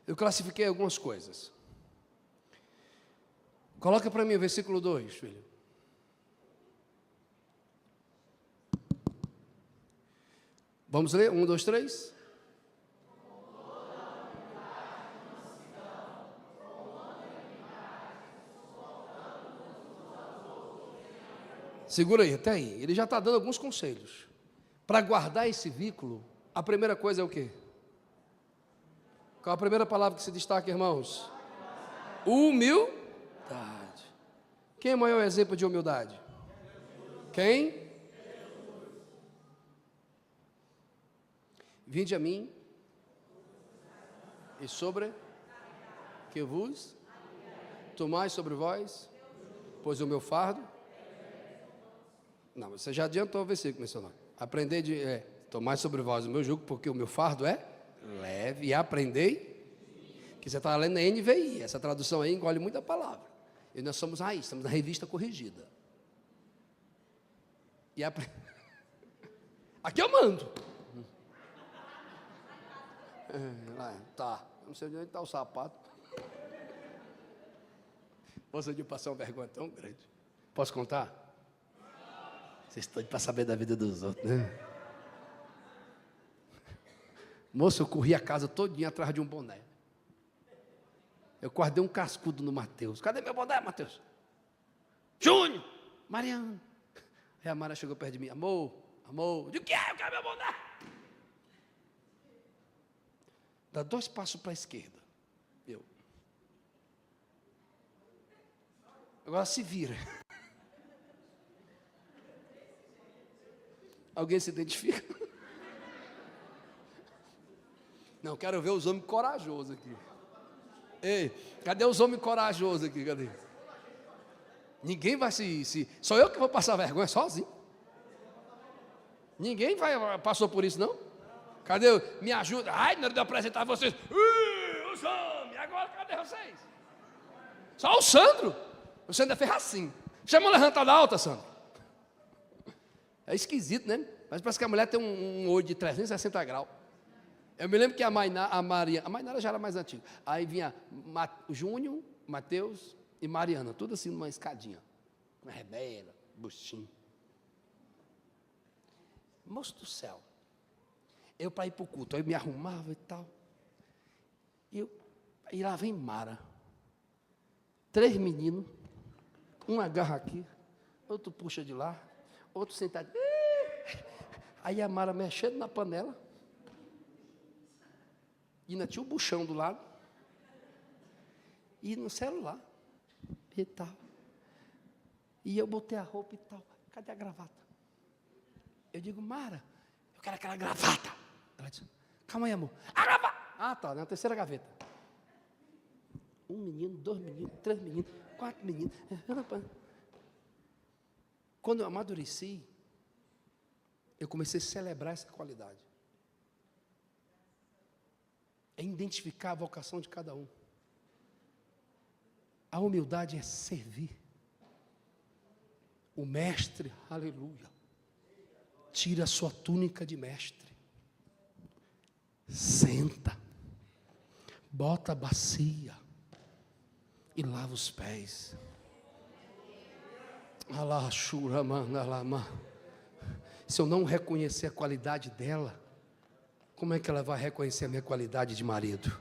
Eu classifiquei algumas coisas. Coloca para mim o versículo 2, filho. Vamos ler? 1, 2, 3. Segura aí, até aí. Ele já está dando alguns conselhos. Para guardar esse vínculo, a primeira coisa é o quê? Qual a primeira palavra que se destaca, irmãos? Humildade. Quem é o maior exemplo de humildade? Quem? Vinde a mim e sobre que vos tomai sobre vós, pois o meu fardo. Não, você já adiantou o versículo mencionado. Aprender tomai sobre vós o meu jugo, porque o meu fardo é leve, e aprendei, que você está lendo na NVI, essa tradução aí engole muita palavra. E nós somos raiz, estamos na revista corrigida. E aqui eu mando. Tá, não sei onde está o sapato. Você de passar uma vergonha tão grande. Posso contar? Vocês estão para saber da vida dos outros, né? Moço, eu corri a casa todinha atrás de um boné. Eu guardei um cascudo no Mateus. Cadê meu boné, Mateus? Júnior! Mariana! Aí a Mara chegou perto de mim. Amor, eu digo, eu quero meu boné. Dá 2 passos para a esquerda. Agora se vira. Alguém se identifica? Não, quero ver os homens corajosos aqui. Ei, cadê os homens corajosos aqui? Cadê? Ninguém vai só eu que vou passar vergonha sozinho. Ninguém passou por isso, não? Cadê? Me ajuda. Ai, na hora de eu apresentar vocês. Os homens, agora cadê vocês? Só o Sandro. O Sandro é ferracinho. Chama uma levantada alta, Sandro. É esquisito, né? Mas parece que a mulher tem um olho de 360 graus. Eu me lembro que a Mainara já era mais antiga. Aí vinha Júnior, Mateus e Mariana, tudo assim numa escadinha. Uma rebela, buchinho. Moço do céu. Eu para ir para o culto, aí me arrumava e tal. E lá vem Mara. 3 meninos, um agarra aqui, outro puxa de lá, outro sentado. Aí a Mara mexendo na panela. E ainda tinha o buchão do lado. E no celular. E tal. E eu botei a roupa e tal. Cadê a gravata? Eu digo, Mara, eu quero aquela gravata. Ela disse, calma aí, amor. A gravata! Ah, tá, na terceira gaveta. Um menino, 2 meninos, 3 meninos, 4 meninos. Quando eu amadureci, eu comecei a celebrar essa qualidade. É identificar a vocação de cada um. A humildade é servir. O mestre, aleluia, tira a sua túnica de mestre, senta, bota a bacia e lava os pés. Se eu não reconhecer a qualidade dela, como é que ela vai reconhecer a minha qualidade de marido?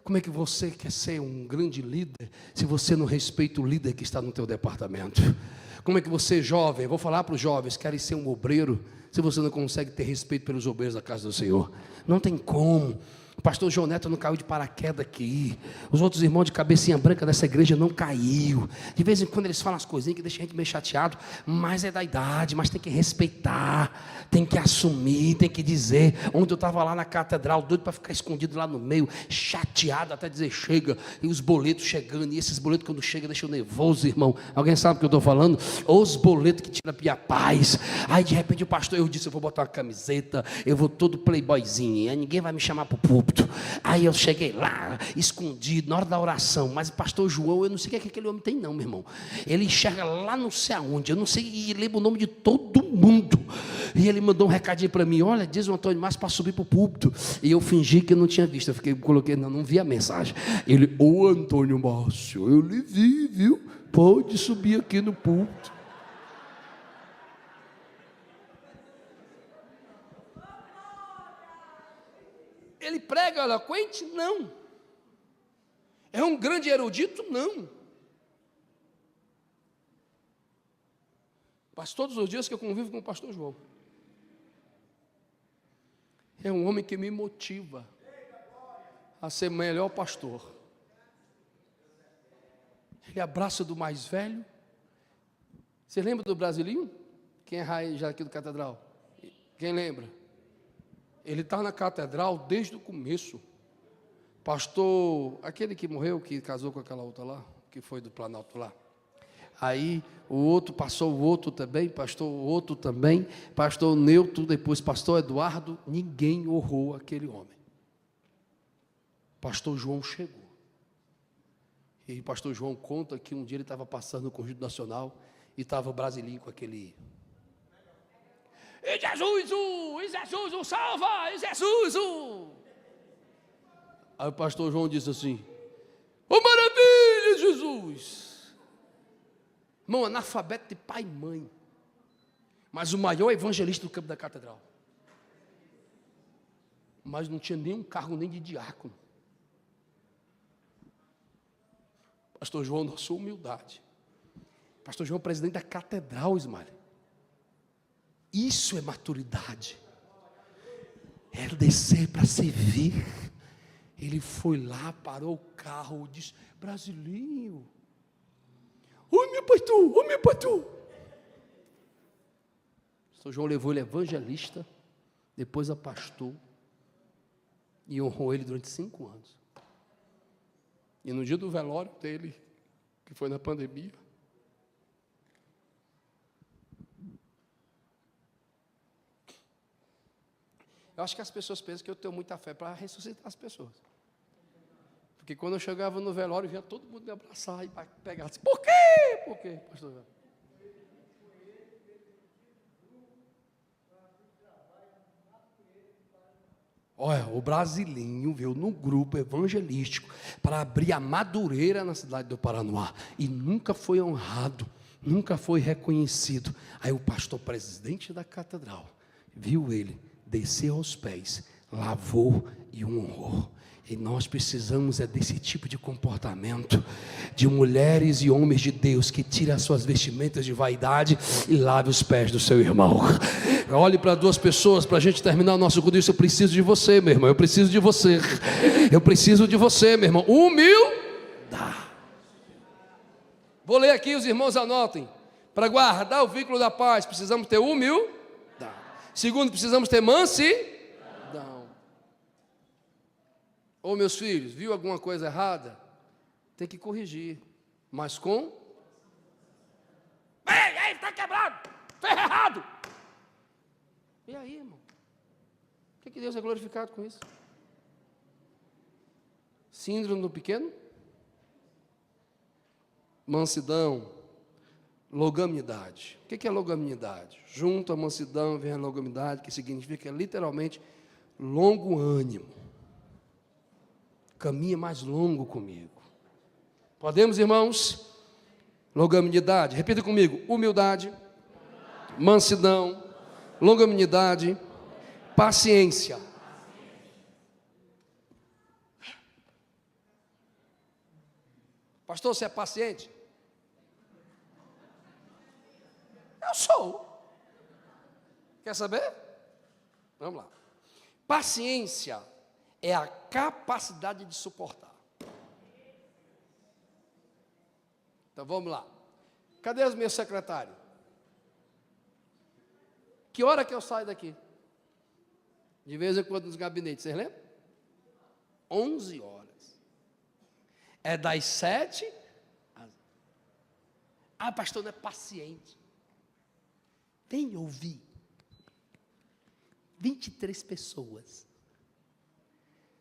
Como é que você quer ser um grande líder se você não respeita o líder que está no teu departamento? Como é que você, jovem, vou falar para os jovens, querem ser um obreiro, se você não consegue ter respeito pelos obreiros da casa do Senhor? Não tem como. O pastor João Neto não caiu de paraquedas aqui. Os outros irmãos de cabecinha branca dessa igreja não caiu. De vez em quando eles falam as coisinhas que deixam a gente meio chateado, mas é da idade, mas tem que respeitar, tem que assumir, tem que dizer. Ontem eu estava lá na catedral, doido para ficar escondido lá no meio, chateado até dizer chega, e os boletos chegando, e esses boletos quando chegam deixam nervoso, irmão. Alguém sabe o que eu estou falando? Os boletos que tiram a minha paz. Aí de repente o pastor, eu disse, eu vou botar uma camiseta, eu vou todo playboyzinho, aí ninguém vai me chamar para o púlpito. Aí eu cheguei lá, escondido, na hora da oração, mas o pastor João, eu não sei o que é que aquele homem tem não, meu irmão. Ele enxerga lá não sei aonde, eu não sei, e lembra o nome de todo mundo. E ele mandou um recadinho para mim, olha, diz o Antônio Márcio para subir para o púlpito. E eu fingi que eu não tinha visto, coloquei, não vi a mensagem. Ele, ô Antônio Márcio, eu lhe vi, viu? Pode subir aqui no púlpito. Ele prega eloquente? Não. É um grande erudito? Não. Mas todos os dias que eu convivo com o pastor João, é um homem que me motiva a ser melhor pastor. Ele abraça do mais velho. Você lembra do Brasilinho? Quem é raiz já aqui do Catedral? Quem lembra? Ele está na catedral desde o começo. Pastor, aquele que morreu, que casou com aquela outra lá, que foi do Planalto lá. Aí o outro, passou o outro também, pastor o outro também, pastor Neutro, depois pastor Eduardo, ninguém honrou aquele homem. Pastor João chegou. E pastor João conta que um dia ele estava passando no Conjunto Nacional e estava o Brasilinho com aquele... E Jesus, o salva, e Jesus, o... Aí o pastor João disse assim, ô maravilha, Jesus! Irmão, analfabeto de pai e mãe, mas o maior evangelista do campo da catedral. Mas não tinha nenhum cargo nem de diácono. Pastor João, na sua humildade. Pastor João é presidente da catedral, Ismael. Isso é maturidade. É descer para servir. Ele foi lá, parou o carro, disse, Brasilinho. Ô meu pastor. Pastor João levou ele evangelista, depois a pastor, e honrou ele durante 5 anos. E no dia do velório dele, que foi na pandemia, eu acho que as pessoas pensam que eu tenho muita fé para ressuscitar as pessoas. Porque quando eu chegava no velório, via todo mundo me abraçar e pegar assim, por quê? Por quê, pastor? Olha, o Brasilinho veio no grupo evangelístico para abrir a Madureira na cidade do Paranoá. E nunca foi honrado, nunca foi reconhecido. Aí o pastor presidente da catedral viu ele, desceu aos pés, lavou e o honrou. E nós precisamos desse tipo de comportamento, de mulheres e homens de Deus que tiram as suas vestimentas de vaidade e lave os pés do seu irmão. Olhe para 2 pessoas para a gente terminar o nosso culto. Eu preciso de você, meu irmão. Eu preciso de você. Eu preciso de você, meu irmão. Humildade. Vou ler aqui, os irmãos anotem. Para guardar o vínculo da paz, precisamos ter humildade. Segundo, precisamos ter mansidão. Ô meus filhos, viu alguma coisa errada? tem que corrigir, mas com... Ei, está quebrado, fez errado. E aí, irmão? O que Deus é glorificado com isso? Síndrome do pequeno? Mansidão, longanimidade. O que é longanimidade? Junto à mansidão vem a longanimidade, que significa literalmente longo ânimo. Caminha mais longo comigo. Podemos, irmãos? Longanimidade. Repita comigo. Humildade, mansidão, longanimidade, paciência. Pastor, você é paciente? Eu sou. Quer saber? Vamos lá. Paciência é a capacidade de suportar. Então vamos lá. Cadê os meus secretários? Que hora que eu saio daqui? De vez em quando nos gabinetes, vocês lembram? 11 horas. É das 7 às... Ah, pastor, não é paciente. Vem ouvir. 23 pessoas.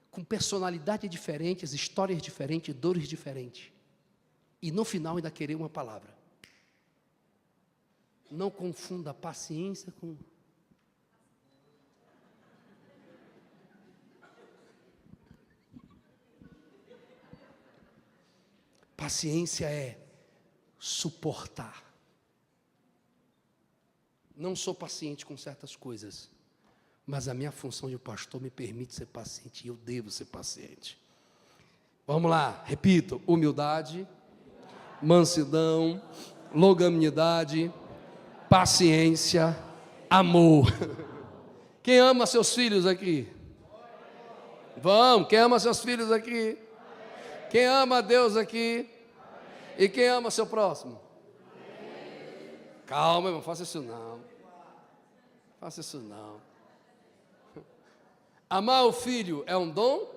Com personalidades diferentes, histórias diferentes, dores diferentes. E no final ainda querer uma palavra. Não confunda a paciência com... Paciência é suportar. Não sou paciente com certas coisas, mas a minha função de pastor me permite ser paciente e eu devo ser paciente. Vamos lá, repito: humildade, mansidão, longanimidade, paciência, amor. Quem ama seus filhos aqui? Vamos, quem ama seus filhos aqui? Quem ama a Deus aqui? E quem ama seu próximo? Calma, irmão, faça isso não. Faça isso não. Amar o filho é um dom?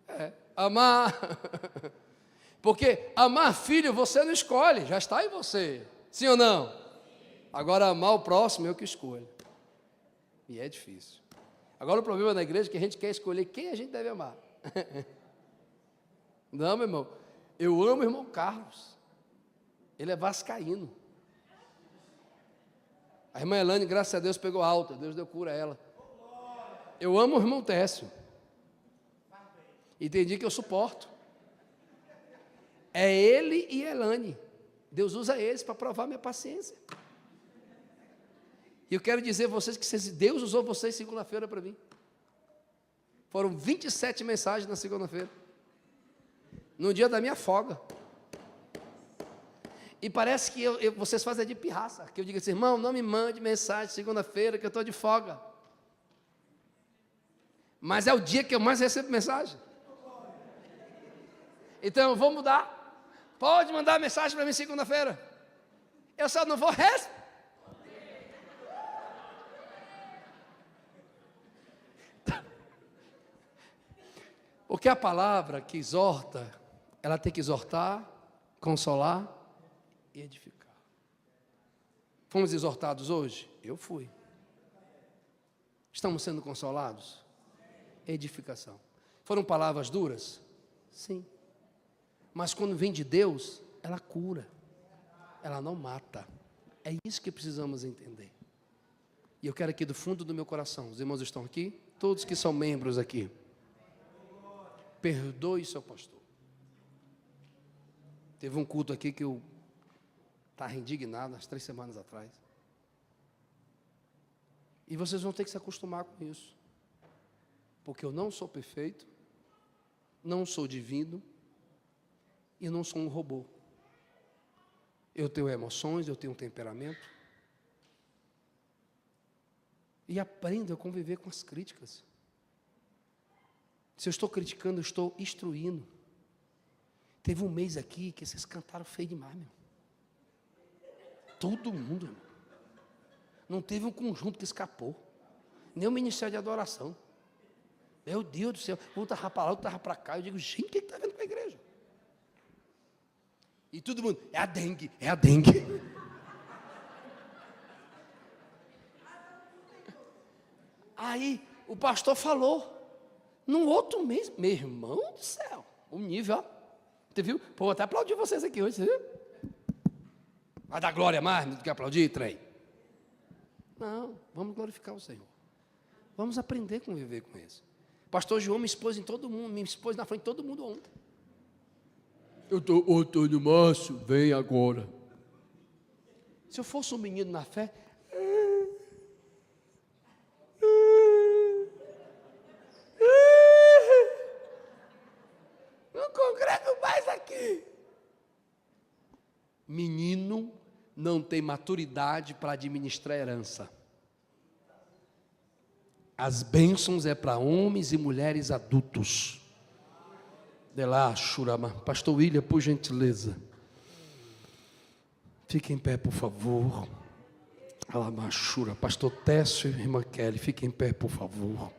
É. Amar. Porque amar filho você não escolhe, já está em você. Sim ou não? Agora amar o próximo eu que escolho. E é difícil. Agora o problema na igreja é que a gente quer escolher quem a gente deve amar. Não, meu irmão, eu amo o irmão Carlos, ele é vascaíno. A irmã Elane, graças a Deus, pegou alta, Deus deu cura a ela. Eu amo o irmão Técio, entendi que eu suporto. É ele e Elane, Deus usa eles para provar minha paciência. E eu quero dizer a vocês que Deus usou vocês segunda-feira para mim. Foram 27 mensagens na segunda-feira. No dia da minha folga. E parece que vocês fazem de pirraça. Que eu digo assim: irmão, não me mande mensagem segunda-feira que eu estou de folga. Mas é o dia que eu mais recebo mensagem. Então eu vou mudar. Pode mandar mensagem para mim segunda-feira. Eu só não vou responder. Porque a palavra que exorta, ela tem que exortar, consolar e edificar. Fomos exortados hoje? Eu fui. Estamos sendo consolados? Edificação. Foram palavras duras? Sim. Mas quando vem de Deus, ela cura. Ela não mata. É isso que precisamos entender. E eu quero aqui do fundo do meu coração, os irmãos estão aqui? Todos que são membros aqui. Perdoe seu pastor. Teve um culto aqui que eu estava indignado, há 3 semanas atrás. E vocês vão ter que se acostumar com isso. Porque eu não sou perfeito, não sou divino, e não sou um robô. Eu tenho emoções, eu tenho um temperamento. E aprendo a conviver com as críticas. Se eu estou criticando, eu estou instruindo. Teve um mês aqui que vocês cantaram feio demais, meu. Todo mundo, irmão. Não teve um conjunto que escapou. Nem o ministério de adoração. Meu Deus do céu. Um estava para lá, outro estava para cá. Eu digo, gente, o que está vendo com a igreja? E todo mundo, é a dengue, é a dengue. Aí o pastor falou, no outro mês, meu irmão do céu, o nível, ó. Você viu? Pô, até aplaudi vocês aqui hoje, você viu? Vai dar glória mais do que aplaudir, trem? Não, vamos glorificar o Senhor. Vamos aprender a conviver com isso. Pastor João me expôs em todo mundo, me expôs na frente de todo mundo ontem. Eu estou, Antônio Márcio, vem agora. Se eu fosse um menino na fé, não congrego mais aqui. Menino não tem maturidade para administrar herança. As bênçãos é para homens e mulheres adultos. De lá, Shurama. Pastor William, por gentileza. Fique em pé, por favor. Alamachura. Pastor Técio e irmã Kelly, fique em pé, por favor.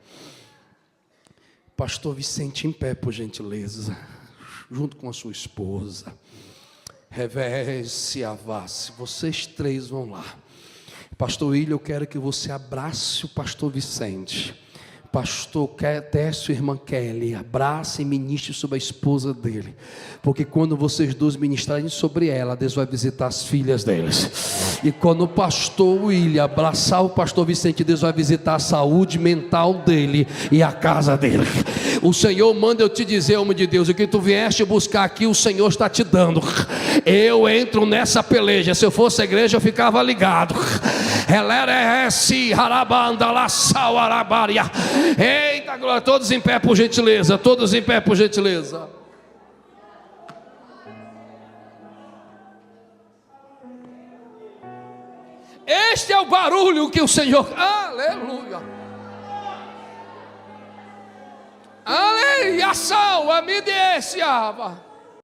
Pastor Vicente, em pé, por gentileza. Junto com a sua esposa. Revesse, avasse. Vocês três vão lá. Pastor William, eu quero que você abrace o pastor Vicente. Pastor Técio e irmã Kelly, abrace e ministre sobre a esposa dele, porque quando vocês dois ministrarem sobre ela, Deus vai visitar as filhas deles. E quando o pastor William abraçar o pastor Vicente, Deus vai visitar a saúde mental dele e a casa dele. O Senhor manda eu te dizer, homem de Deus, o que tu vieste buscar aqui, o Senhor está te dando. Eu entro nessa peleja. Se eu fosse a igreja, eu ficava ligado. Eita glória, todos em pé por gentileza, todos em pé por gentileza. Este é o barulho que o Senhor, aleluia, aleluia, salva, me desce, ava.